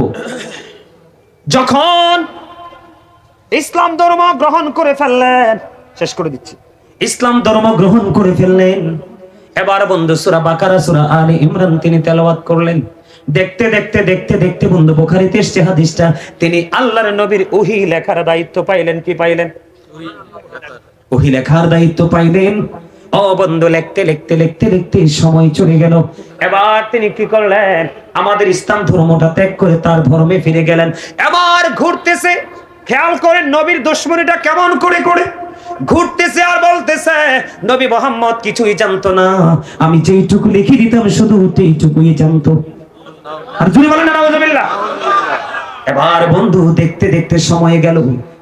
যখন ইসলাম ধর্ম গ্রহণ করে ফেললেন, শেষ করে দিচ্ছি, ইসলাম ধর্ম গ্রহণ করে ফেললেন, এবার বন্ধু সূরা বাকারা সূরা আলে ইমরান তিনি তেলাওয়াত করলেন। দেখতে দেখতে দেখতে দেখতে বন্ধু বুখারীতে এসেছে হাদিসটা, তিনি আল্লাহর নবীর ওহী লেখার দায়িত্ব পাইলেন। কি পাইলেন? ওহী লেখার দায়িত্ব পাইলেন। ও বন্ধু লিখতে লিখতে লিখতে লিখতে সময় চলে গেল। এবার তিনি কি করলেন? আমাদের ইসলাম ধর্মটা ত্যাগ করে তার ধর্মে ফিরে গেলেন। এবার ঘুরতেছে, খেয়াল করেন নবীর দুশমনিটা কেমন করে করে ঘুরতেছে আর বলতেছে নবী মুহাম্মদ কিছুই জানতো না, আমি যেইটুকু লিখে দিতাম শুধু সেইটুকুই জানতো। আর যদি বলেন নাউজুবিল্লাহ, এবার বন্ধু দেখতে দেখতে সময় গেল,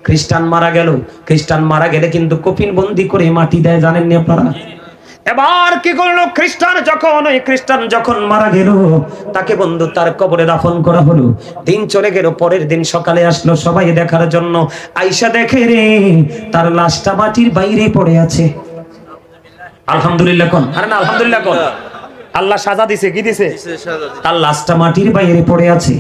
খ্রিস্টান মারা গেল। খ্রিস্টান মারা গেলে কিন্তু কফিন বন্দি করে মাটি দেয়, জানেননি আপনারা? এবার কি করলো, খ্রিস্টান যখন মারা গেল, তাকে বন্ধু তার কবরে দাফন করা হলো। দিন চলে গেল, পরের দিন সকালে আসলো সবাই দেখার জন্য। আইসা দেখে রে, তার লাশটা মাটির বাইরে পড়ে আছে। আলহামদুলিল্লাহ কোন, আরে না আলহামদুলিল্লাহ কোন, আল্লাহ সাজা দিছে, কি দিছে? তার লাশটা মাটির বাইরে পড়ে আছে।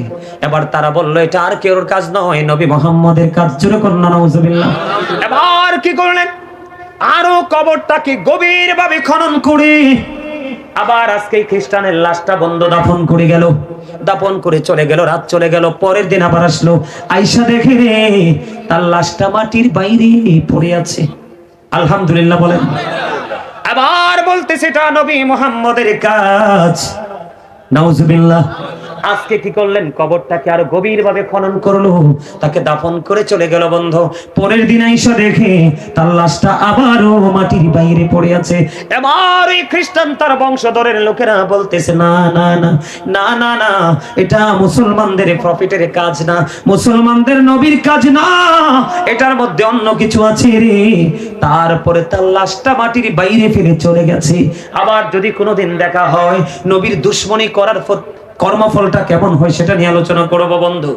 এবার তারা বলল এটা আর কেউর কাজ নয়, নবী মুহাম্মদের কাজ। জোরে কন্যা নাউজুবিল্লাহ। এবার কি করলেন, আরো কবরটাকে গভীর ভাবে খনন করে আবার আজকে খ্রিস্টানের লাশটা বন্ধ দাফন করে গেল। দাফন করে চলে গেল, রাত চলে গেল, পরের দিন আবার আসলো। আইসা দেখে রে, তার লাশটা মাটির বাইরে পড়ে আছে। আলহামদুলিল্লাহ বলেন। আবার বলতেছে এটা নবী মুহাম্মদের কাজ। নাউজুবিল্লাহ। আজকে কি করলেন, কবরটাকে আরো গভীর ভাবে খনন করলো, তাকে দাফন করে চলে গেল বন্ধ। পরের দিন আইসা দেখে তার লাশটা আবারও মাটির বাইরে পড়ে আছে। এবার এই খ্রিস্টান তার বংশধরের লোকেরা বলতেছে না না না না না না, এটা মুসলমানদের প্রফিটের কাজ না, মুসলমানদের নবীর কাজ না, এটার মধ্যে অন্য কিছু আছে রে। তারপরে তার লাশটা মাটির বাইরে ফেলে চলে গেছে। আবার যদি কোনোদিন দেখা হয়, নবীর দুশমনী করার কর্মফলটা কেমন হয় সেটা নিয়ে আলোচনা করব বন্ধু।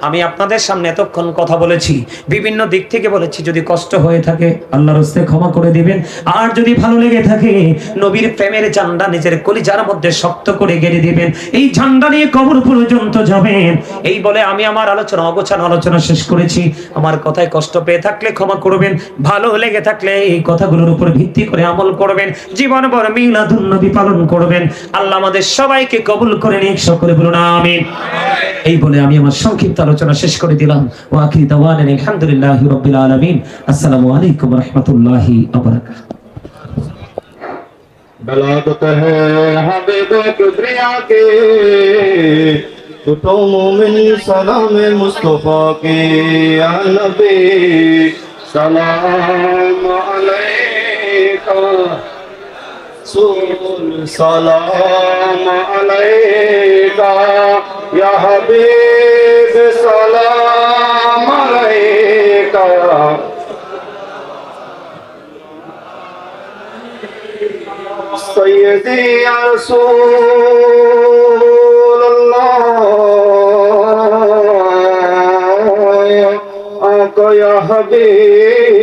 আমি আপনাদের সামনে এতক্ষণ কথা বলেছি, বিভিন্ন দিক থেকে বলেছি। যদি কষ্ট হয়ে থাকে আল্লাহর রাস্তায় ক্ষমা করে দিবেন, আর যদি ভালো লেগে থাকে নবীর প্রেমের ঝান্ডা নিজের কলিজার মধ্যে শক্ত করে গেড়ে দিবেন, এই ঝান্ডা নিয়ে কবর পর্যন্ত যাবেন। এই বলে আমি আমার আলোচনা, অগোছানো আলোচনা শেষ করেছি। আমার কথায় কষ্ট পেয়ে থাকলে ক্ষমা করবেন, ভালো লেগে থাকলে এই কথাগুলোর উপর ভিত্তি করে আমল করবেন, জীবনভর মিলাদুন নবী পালন করবেন। আল্লাহ আমাদের সবাইকে কবুল করে নিক, সকলে বলুন আমিন। এই বলে আমি আমার সংক্ষিপ্ত আলোচনা শেষ করে দিলাম। ওয়া আখিরু দাওয়ানা আলহামদুলিল্লাহি রাব্বিল আলামিন। আসসালামু আলাইকুম ওয়া রাহমাতুল্লাহি ওয়া বারাকাতুহু। बलागत है हबीब किबरिया के, उठो मोमिन सलाम मुस्तफा के, या नबी सलाम अलैका, रसूल सलाम अलैका, या हबीब सलाम अलैका। सय्यदी या रसूल अल्लाह, आका या हबीब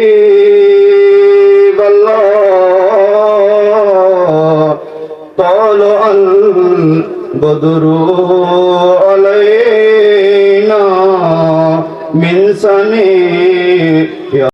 अल्लाह, ताला अल बदरु अलैना मिन सनी